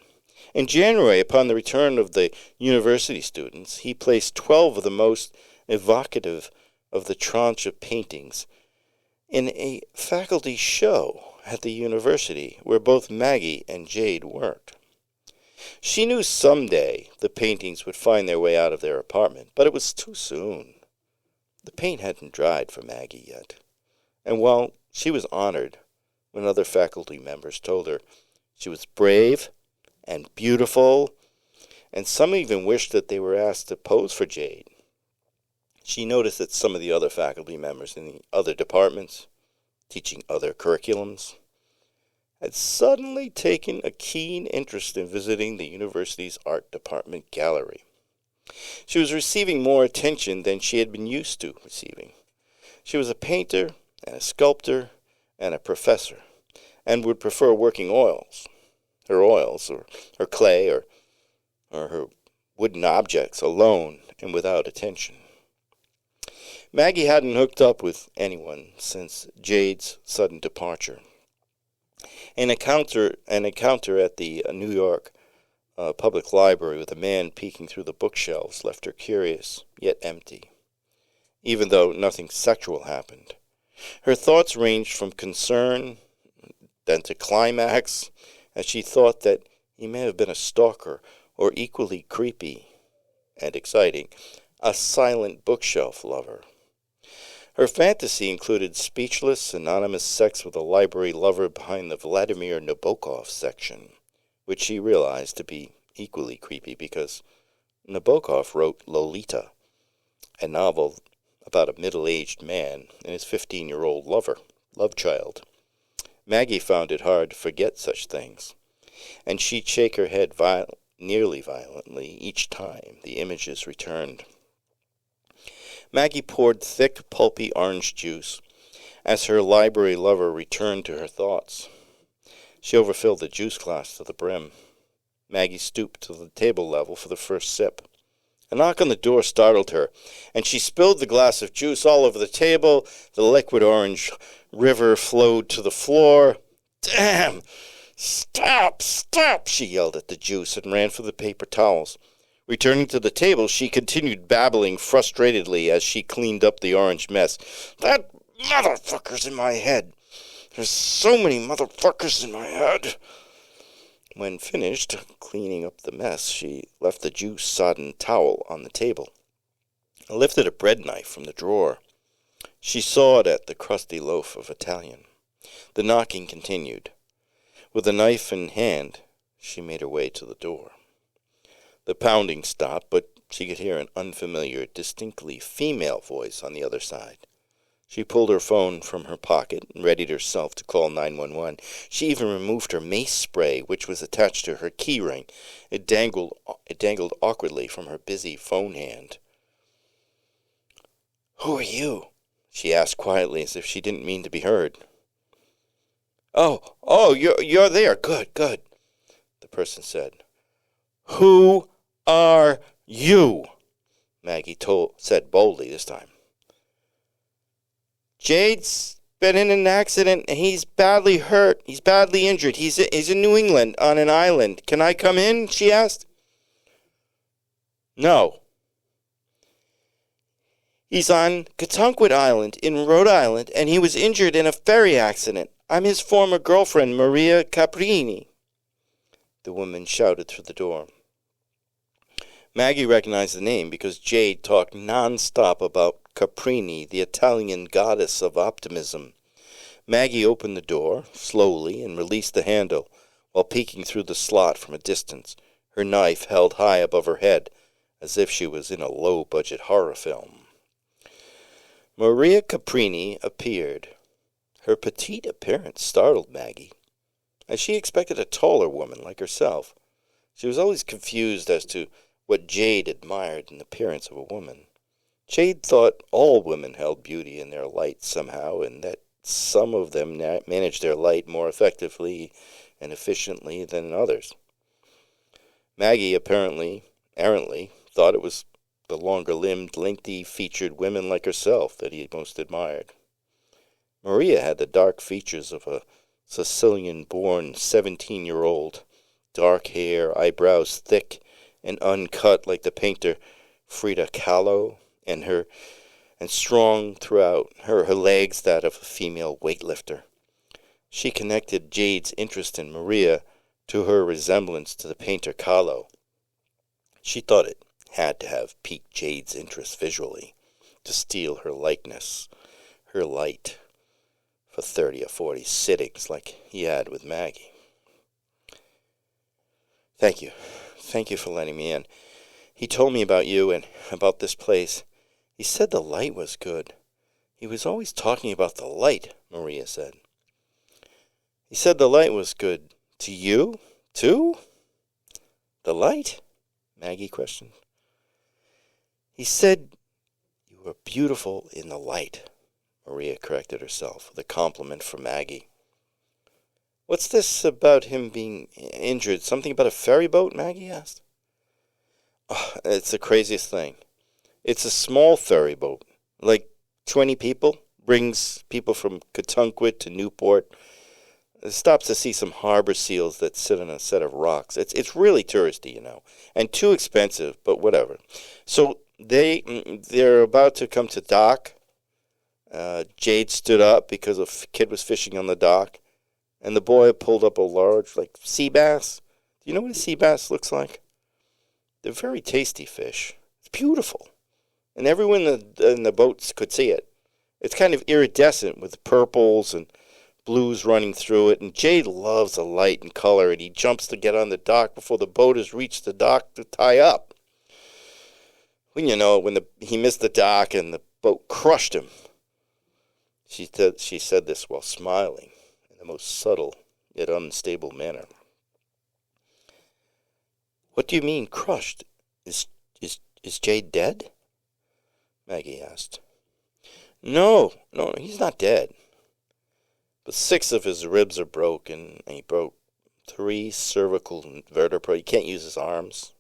A: In January, upon the return of the university students, he placed 12 of the most evocative of the tranche of paintings in a faculty show at the university where both Maggie and Jade worked. She knew someday the paintings would find their way out of their apartment, but it was too soon. The paint hadn't dried for Maggie yet, and while she was honored when other faculty members told her she was brave and beautiful, and some even wished that they were asked to pose for Jade, she noticed that some of the other faculty members in the other departments, teaching other curriculums, had suddenly taken a keen interest in visiting the university's art department gallery. She was receiving more attention than she had been used to receiving. She was a painter and a sculptor and a professor, and would prefer working her oils, or her clay, or her wooden objects alone and without attention. Maggie hadn't hooked up with anyone since Jade's sudden departure. An encounter at the New York Public Library with a man peeking through the bookshelves left her curious, yet empty, even though nothing sexual happened. Her thoughts ranged from concern, then to climax, as she thought that he may have been a stalker, or equally creepy and exciting, a silent bookshelf lover. Her fantasy included speechless, anonymous sex with a library lover behind the Vladimir Nabokov section, which she realized to be equally creepy because Nabokov wrote Lolita, a novel about a middle-aged man and his 15-year-old love child. Maggie found it hard to forget such things, and she'd shake her head nearly violently each time the images returned. Maggie poured thick, pulpy orange juice as her library lover returned to her thoughts. She overfilled the juice glass to the brim. Maggie stooped to the table level for the first sip. A knock on the door startled her, and she spilled the glass of juice all over the table. The liquid orange river flowed to the floor. "Damn! Stop! Stop!" she yelled at the juice and ran for the paper towels. Returning to the table, she continued babbling frustratedly as she cleaned up the orange mess. "That motherfucker's in my head. There's so many motherfuckers in my head." When finished cleaning up the mess, she left the juice-sodden towel on the table and lifted a bread knife from the drawer. She sawed at the crusty loaf of Italian. The knocking continued. With the knife in hand, she made her way to the door. The pounding stopped, but she could hear an unfamiliar, distinctly female voice on the other side. She pulled her phone from her pocket and readied herself to call 911. She even removed her mace spray, which was attached to her key ring. It dangled awkwardly from her busy phone hand. "Who are you?" she asked quietly, as if she didn't mean to be heard. Oh, you're there. Good. The person said. "Who are you?" Maggie said boldly this time. "Jade's been in an accident, and he's badly hurt. He's badly injured. He's in New England on an island. Can I come in?" she asked. "No." "He's on Catonquit Island in Rhode Island, and he was injured in a ferry accident. I'm his former girlfriend, Maria Caprini," the woman shouted through the door. Maggie recognized the name because Jade talked non-stop about Caprini, the Italian goddess of optimism. Maggie opened the door slowly and released the handle while peeking through the slot from a distance, her knife held high above her head as if she was in a low-budget horror film. Maria Caprini appeared. Her petite appearance startled Maggie, as she expected a taller woman like herself. She was always confused as to what Jade admired in the appearance of a woman. Jade thought all women held beauty in their light somehow, and that some of them managed their light more effectively and efficiently than others. Maggie errantly thought it was the longer-limbed, lengthy-featured women like herself that he most admired. Maria had the dark features of a Sicilian-born 17-year-old, dark hair, eyebrows thick and uncut like the painter Frida Kahlo, and strong throughout, her legs that of a female weightlifter. She connected Jade's interest in Maria to her resemblance to the painter Carlo. She thought it had to have piqued Jade's interest visually, to steal her likeness, her light, for 30 or 40 sittings like he had with Maggie. Thank you. Thank you for letting me in. He told me about you and about this place. He said the light was good. He was always talking about the light, Maria said. He said the light was good. To you, too? The light? Maggie questioned. He said you were beautiful in the light, Maria corrected herself with a compliment for Maggie. What's this about him being injured? Something about a ferry boat? Maggie asked. Oh, it's the craziest thing. It's a small ferry boat, like 20 people, brings people from Katunkwit to Newport. It stops to see some harbor seals that sit on a set of rocks. It's really touristy, and too expensive, but whatever. So they're about to come to dock. Jade stood up because a kid was fishing on the dock, and the boy pulled up a large, sea bass. Do you know what a sea bass looks like? They're very tasty fish. It's beautiful, and everyone in the boats could see it. It's kind of iridescent with purples and blues running through it, and Jade loves the light and color, and he jumps to get on the dock before the boat has reached the dock to tie up. When he missed the dock and the boat crushed him. She said this while smiling in the most subtle yet unstable manner. What do you mean crushed? Is Jade dead? Maggie asked. No, he's not dead. But 6 of his ribs are broken, and he broke 3 cervical vertebrae. He can't use his arms.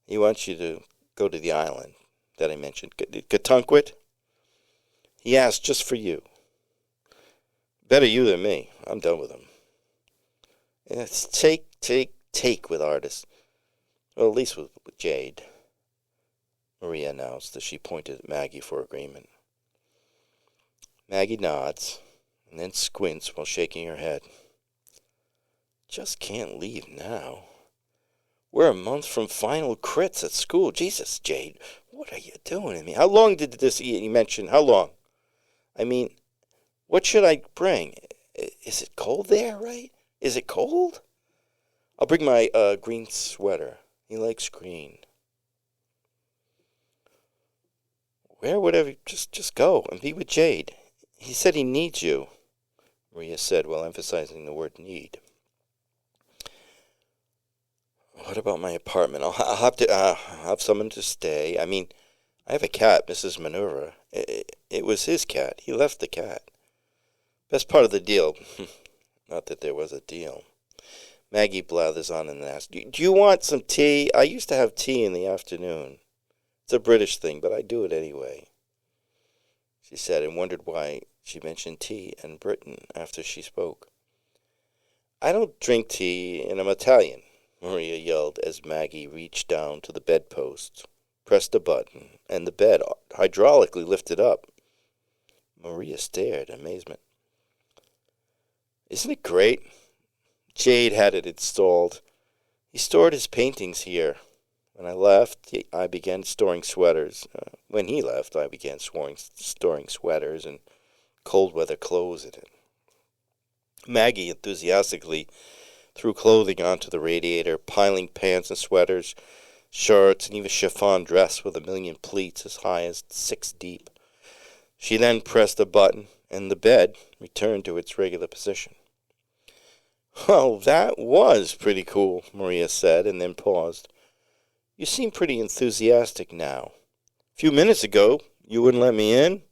A: He wants you to go to the island that I mentioned, Katunkwit. He asked just for you. Better you than me. I'm done with him. And it's take with artists. Well, at least with Jade, Maria announced as she pointed at Maggie for agreement. Maggie nods and then squints while shaking her head. Just can't leave now. We're a month from final crits at school. Jesus, Jade, what are you doing to me? How long did this, you mentioned, how long? I mean, what should I bring? Is it cold there, right? Is it cold? I'll bring my green sweater. He likes green. Where would I just go and be with Jade? He said he needs you, Maria said while emphasizing the word need. What about my apartment? I'll have to have someone to stay. I mean, I have a cat, Mrs. Minerva. It was his cat. He left the cat. Best part of the deal. Not that there was a deal. Maggie blathers on and asks, do you want some tea? I used to have tea in the afternoon. It's a British thing, but I do it anyway, she said, and wondered why she mentioned tea and Britain after she spoke. I don't drink tea, and I'm Italian, Maria yelled as Maggie reached down to the bedpost, pressed a button, and the bed hydraulically lifted up. Maria stared in amazement. Isn't it great? Jade had it installed. He stored his paintings here. When I left, I began storing sweaters. When he left, I began storing sweaters and cold weather clothes in it. Maggie enthusiastically threw clothing onto the radiator, piling pants and sweaters, shirts, and even chiffon dress with 1,000,000 pleats as high as 6 deep. She then pressed a button, and the bed returned to its regular position. Well, that was pretty cool, Maria said, and then paused. You seem pretty enthusiastic now. A few minutes ago, you wouldn't let me in,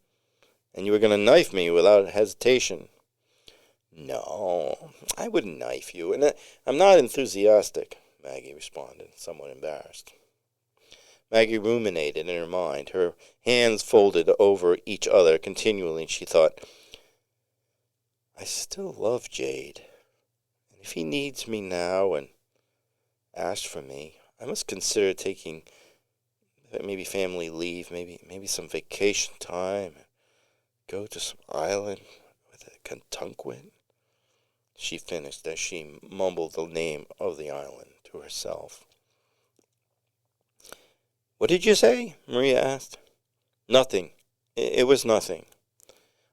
A: and you were going to knife me without hesitation. No, I wouldn't knife you, and I'm not enthusiastic, Maggie responded, somewhat embarrassed. Maggie ruminated in her mind, her hands folded over each other continually, and she thought, I still love Jade. And if he needs me now and asks for me, I must consider taking maybe family leave, maybe some vacation time, go to some island with a Katunkwit. she finished as she mumbled the name of the island to herself. What did you say? Maria asked. Nothing. It was nothing.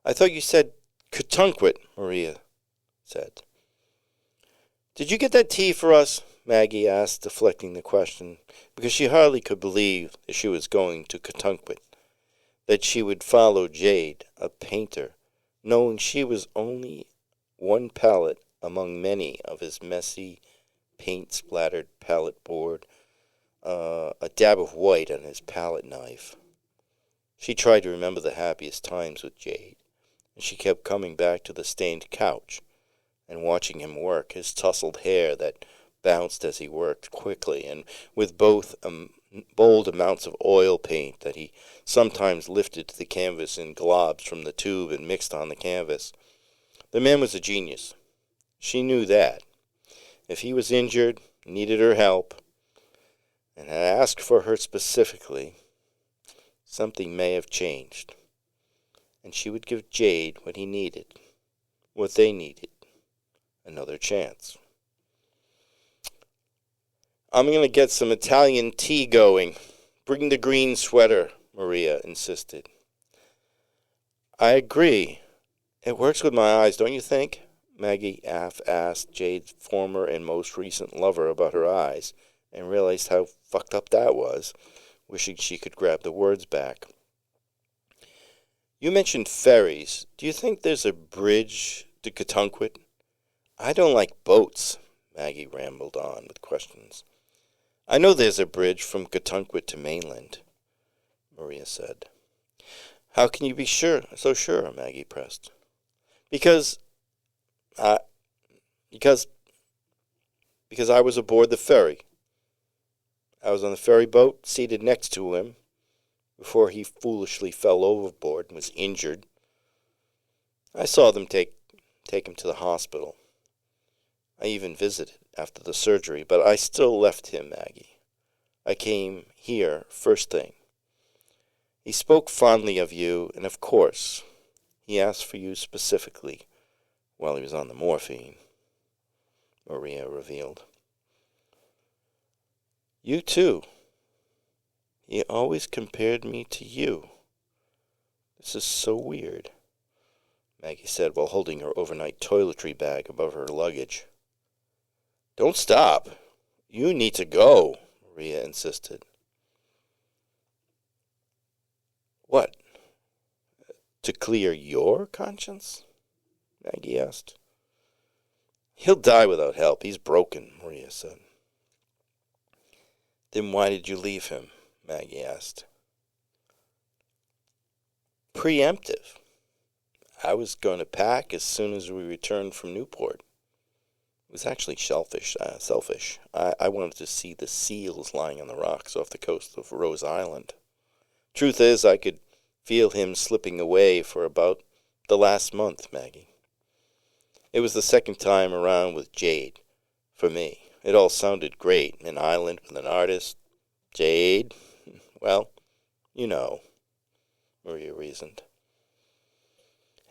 A: I thought you said Katunquit, Maria said. Did you get that tea for us? Maggie asked, deflecting the question, because she hardly could believe that she was going to Katunquit, that she would follow Jade, a painter, knowing she was only one palette among many of his messy, paint-splattered palette board, a dab of white on his palette knife. She tried to remember the happiest times with Jade, and she kept coming back to the stained couch and watching him work, his tousled hair that bounced as he worked quickly and with both bold amounts of oil paint that he sometimes lifted to the canvas in globs from the tube and mixed on the canvas. The man was a genius. She knew that. If he was injured, needed her help, and had asked for her specifically, something may have changed, and she would give Jade what he needed, what they needed, another chance. I'm going to get some Italian tea going. Bring the green sweater, Maria insisted. I agree. It works with my eyes, don't you think? Maggie half asked Jade's former and most recent lover about her eyes, and realized how fucked up that was, wishing she could grab the words back. You mentioned ferries. Do you think there's a bridge to Katunquit? I don't like boats, Maggie rambled on with questions. I know there's a bridge from Katunquit to mainland, Maria said. How can you be so sure, Maggie pressed. Because I was aboard the ferry. I was on the ferry boat, seated next to him, before he foolishly fell overboard and was injured. I saw them take him to the hospital. I even visited after the surgery, but I still left him, Maggie. I came here first thing. He spoke fondly of you, and of course, he asked for you specifically while he was on the morphine, Maria revealed. You too. He always compared me to you. This is so weird, Maggie said while holding her overnight toiletry bag above her luggage. Don't stop. You need to go, Maria insisted. What? To clear your conscience? Maggie asked. He'll die without help. He's broken, Maria said. Then why did you leave him? Maggie asked. Preemptive. I was going to pack as soon as we returned from Newport. It was actually selfish. I wanted to see the seals lying on the rocks off the coast of Rose Island. Truth is, I could feel him slipping away for about the last month, Maggie. It was the second time around with Jade, for me. It all sounded great. An island with an artist. Jade. Well, you know, Maria reasoned.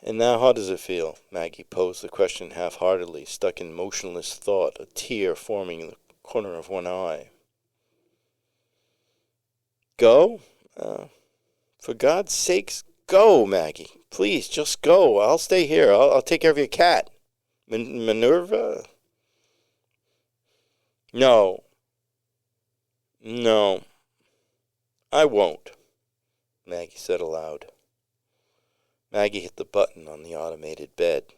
A: And now how does it feel? Maggie posed the question half-heartedly, stuck in motionless thought, a tear forming in the corner of one eye. Go? For God's sakes, go, Maggie. Please, just go. I'll stay here. I'll take care of your cat. Minerva? No, I won't, Maggie said aloud. Maggie hit the button on the automated bed,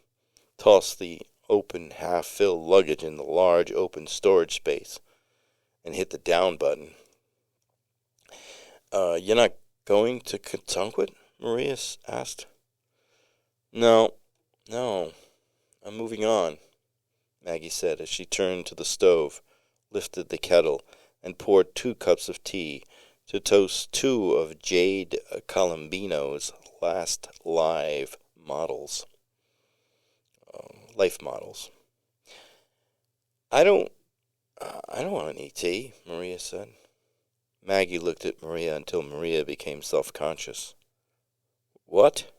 A: tossed the open, half-filled luggage in the large, open storage space, and hit the down button. You're not going to Katunquit? Maria asked. No, I'm moving on, Maggie said as she turned to the stove, lifted the kettle, and poured 2 cups of tea to toast 2 of Jade Colombino's last life models. I don't want any tea, Maria said. Maggie looked at Maria until Maria became self-conscious. What?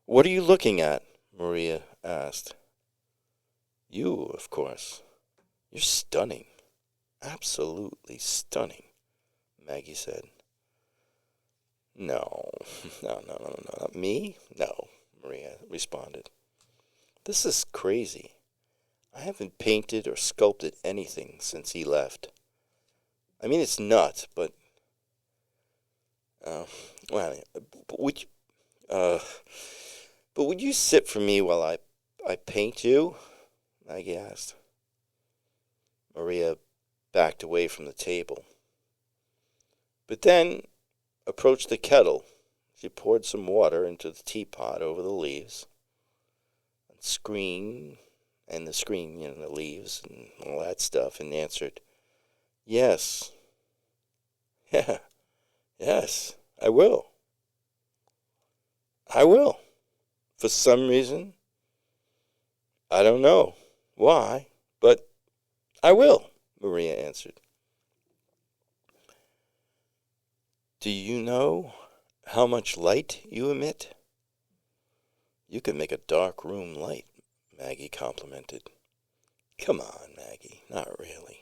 A: What are you looking at? Maria asked. You, of course. You're stunning. Absolutely stunning, Maggie said. No, no, not me? No, Maria responded. This is crazy. I haven't painted or sculpted anything since he left. I mean, it's nuts, but... well, would you, but would you sit for me while I paint you? Maggie asked. Maria backed away from the table, but then approached the kettle. She poured some water into the teapot over the leaves, and the leaves and all that stuff, and answered, Yes. Yeah, yes, I will. I will. For some reason, I don't know why, but I will, Maria answered. Do you know how much light you emit? You can make a dark room light, Maggie complimented. Come on, Maggie, not really.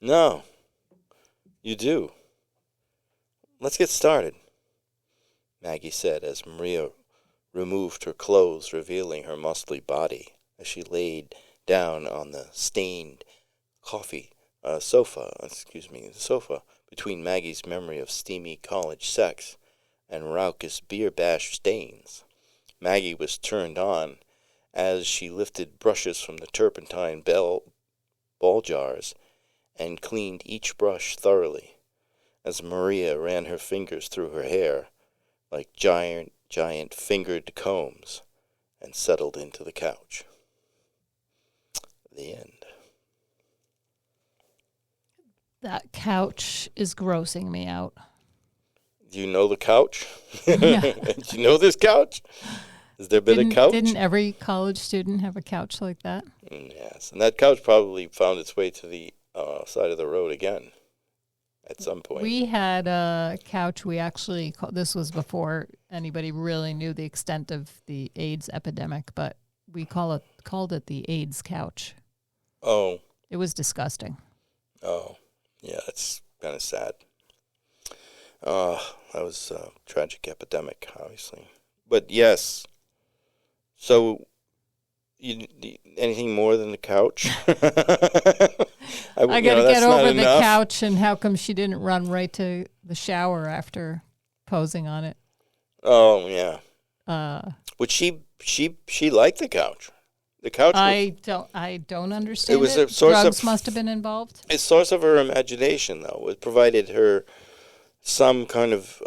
A: No, you do. Let's get started, Maggie said as Maria removed her clothes, revealing her muscly body as she laid down on the stained sofa between Maggie's memory of steamy college sex and raucous beer bash stains. Maggie was turned on as she lifted brushes from the turpentine ball jars and cleaned each brush thoroughly, as Maria ran her fingers through her hair like giant fingered combs and settled into the couch. The end.
B: That couch is grossing me out.
A: Do you know the couch?
B: Yeah.
A: Do you know this couch? Has there been a couch?
B: Didn't every college student have a couch like that?
A: Yes, and that couch probably found its way to the side of the road again at some point.
B: We had a couch. We actually, this was before anybody really knew the extent of the AIDS epidemic, but we called it the AIDS couch.
A: Oh.
B: It was disgusting.
A: Oh, yeah, that's kind of sad. That was a tragic epidemic, obviously. But yes, so anything more than the couch?
B: I got to get over the couch, and how come she didn't run right to the shower after posing on it?
A: Oh, yeah. Would she liked the couch? The couch.
B: I don't understand.
A: It was a source
B: Drugs must have been involved.
A: A source of her imagination, though. It provided her some kind of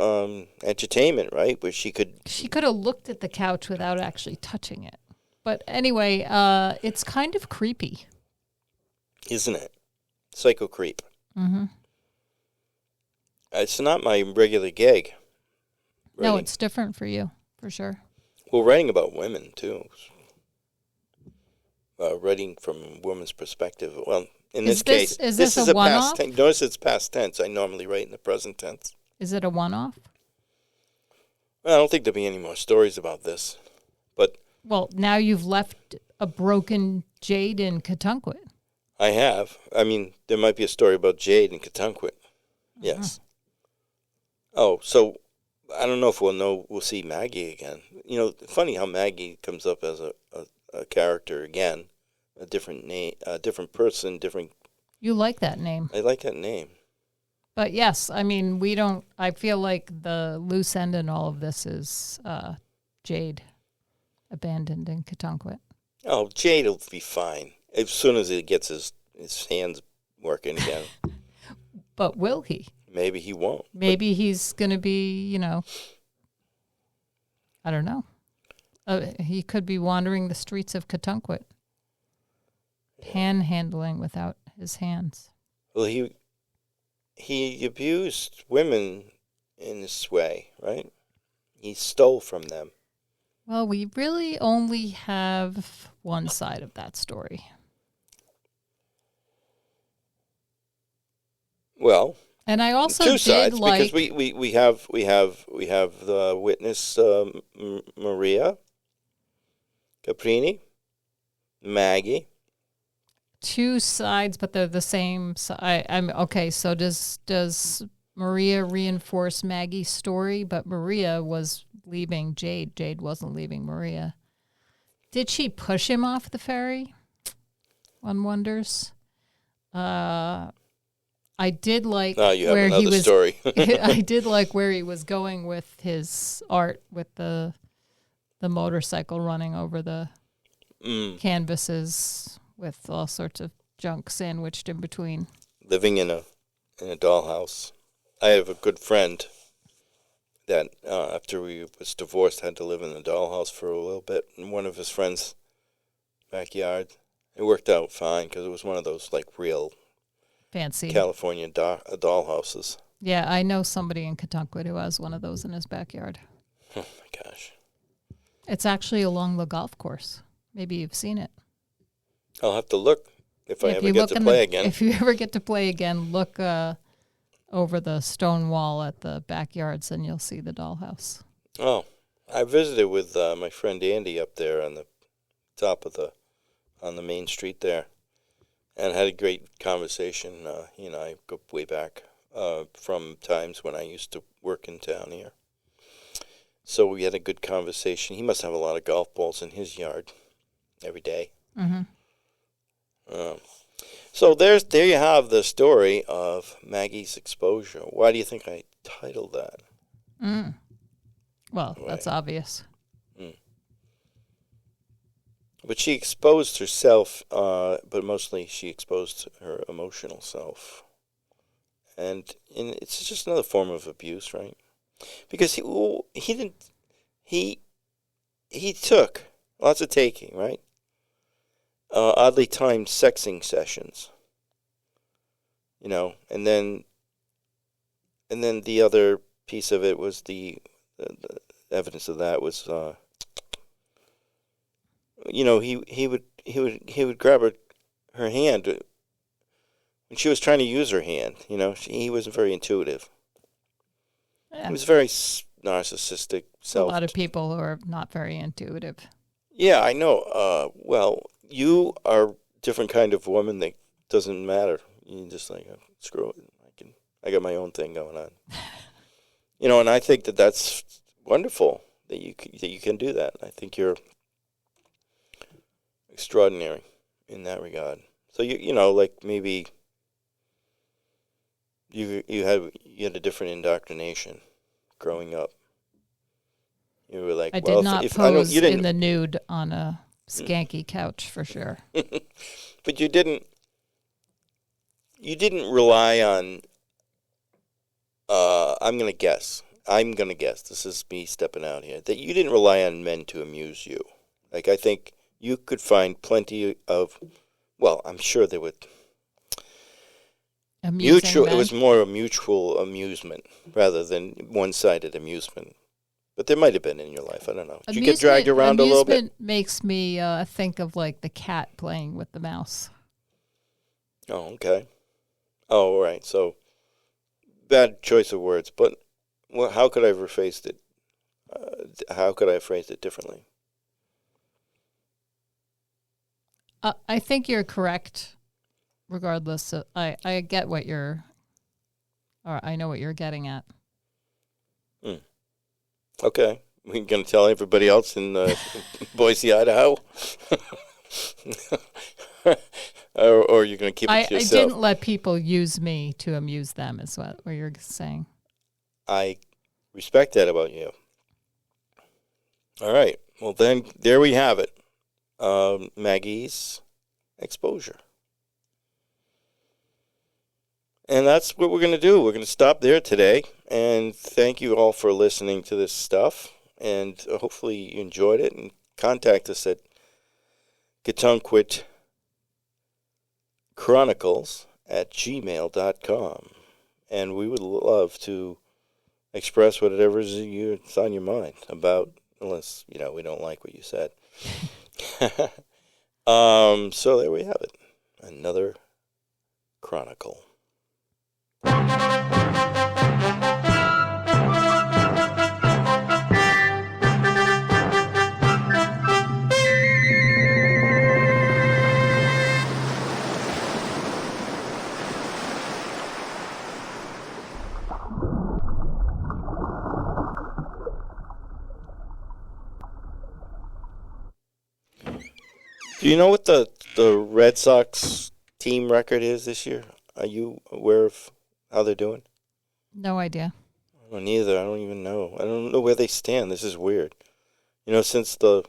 A: entertainment, right? Where she could
B: have looked at the couch without actually touching it. But anyway, it's kind of creepy,
A: isn't it? Psycho creep.
B: Mm-hmm.
A: It's not my regular gig.
B: No, it's different for you, for sure.
A: Well, writing about women too. Writing from a woman's perspective. Well, in this case,
B: this is a one-off?
A: past tense. Notice it's past tense. I normally write in the present tense.
B: Is it a one-off?
A: Well, I don't think there'll be any more stories about this. But
B: well, now you've left a broken jade in Katunkwit.
A: I have. I mean, there might be a story about jade in Katunkwit. Yes. Oh, so I don't know if we'll see Maggie again. You know, funny how Maggie comes up as a character again, a different name, a different person, different.
B: You like that name?
A: I like that name.
B: But yes, I mean, we don't. I feel like the loose end in all of this is Jade, abandoned in Katunkwit.
A: Oh, Jade will be fine as soon as he gets his hands working again.
B: But will he?
A: Maybe he won't.
B: Maybe he's going to be, I don't know. He could be wandering the streets of Katunkwit, panhandling without his hands.
A: Well, he abused women in this way, right? He stole from them.
B: Well, we really only have one side of that story.
A: Well,
B: And I also
A: Two
B: did
A: sides,
B: like
A: because we have the witness, Maria Caprini, Maggie.
B: two sides, but they're the same. I'm okay. So does Maria reinforce Maggie's story? But Maria was leaving Jade. Jade wasn't leaving Maria. Did she push him off the ferry? One wonders. I did like
A: Now you have
B: where he
A: another
B: was.
A: story.
B: I did like where he was going with his art, with the motorcycle running over the canvases with all sorts of junk sandwiched in between.
A: Living in a dollhouse. I have a good friend that after we was divorced had to live in the dollhouse for a little bit in one of his friends' backyard. It worked out fine because it was one of those like real
B: Fancy
A: California dollhouses.
B: Yeah, I know somebody in Kentucky who has one of those in his backyard.
A: Oh my gosh!
B: It's actually along the golf course. Maybe you've seen it.
A: I'll have to look if I
B: If
A: ever
B: you
A: get
B: look
A: to
B: in
A: play
B: the-
A: again.
B: If you ever get to play again, look over the stone wall at the backyards, and you'll see the dollhouse.
A: Oh, I visited with my friend Andy up there on the top of on the main street there, and had a great conversation. He and I go way back from times when I used to work in town here. So we had a good conversation. He must have a lot of golf balls in his yard every day.
B: Mm-hmm.
A: So there you have the story of Maggie's exposure. Why do you think I titled that?
B: Well, that's obvious.
A: But she exposed herself, but mostly she exposed her emotional self. And it's just another form of abuse, right? Because he took lots of taking, right? Oddly timed sexing sessions. And then the other piece of it was the evidence of that was, he would grab her hand when she was trying to use her hand. He wasn't very intuitive.
B: Yeah.
A: He was very narcissistic.
B: A lot of people who are not very intuitive.
A: Yeah, I know. Well, you are a different kind of woman that doesn't matter. You just like, screw it. I got my own thing going on. And I think that's wonderful that you can do that. I think you're extraordinary in that regard. So like maybe you had a different indoctrination growing up. You were like,
B: I did not
A: if
B: pose
A: you didn't,
B: in the nude on a skanky couch for sure.
A: but you didn't rely on. I'm gonna guess. This is me stepping out here. That you didn't rely on men to amuse you. Like, I think you could find plenty of. Well, I'm sure there would.
B: Amusing men.
A: It was more a mutual amusement rather than one-sided amusement. But there might have been in your life. I don't know. Did you get dragged around a little bit?
B: Amusement makes me think of like the cat playing with the mouse.
A: Oh, okay. Oh, all right. So, bad choice of words. But how could I have rephrased it? How could I have phrased it differently?
B: I think you're correct. Regardless, I get what or I know what you're getting at.
A: Okay. We're going to tell everybody else in Boise, Idaho? or you're going to keep it to yourself?
B: I didn't let people use me to amuse them, is what you're saying.
A: I respect that about you. All right. Well, then, there we have it. Maggie's exposure. And that's what we're going to do. We're going to stop there today. And thank you all for listening to this stuff. And hopefully you enjoyed it. And contact us at getunkquitchronicles@gmail.com. And we would love to express whatever's on your mind about, unless, we don't like what you said. So there we have it. Another chronicle. Do you know what the Red Sox team record is this year? Are you aware of how they're doing?
B: No idea.
A: Well, neither. I don't even know. I don't know where they stand. This is weird. Since we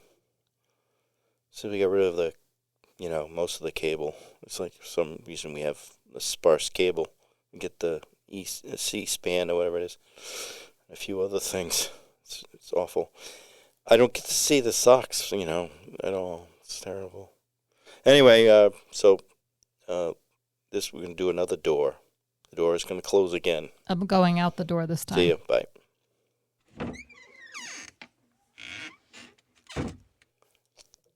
A: got rid of most of the cable, it's like for some reason we have a sparse cable. We get the C-SPAN or whatever it is, a few other things. It's awful. I don't get to see the Sox, at all. It's terrible. Anyway, this we're gonna do another door. The door is gonna close again.
B: I'm going out the door this time.
A: See you. Bye.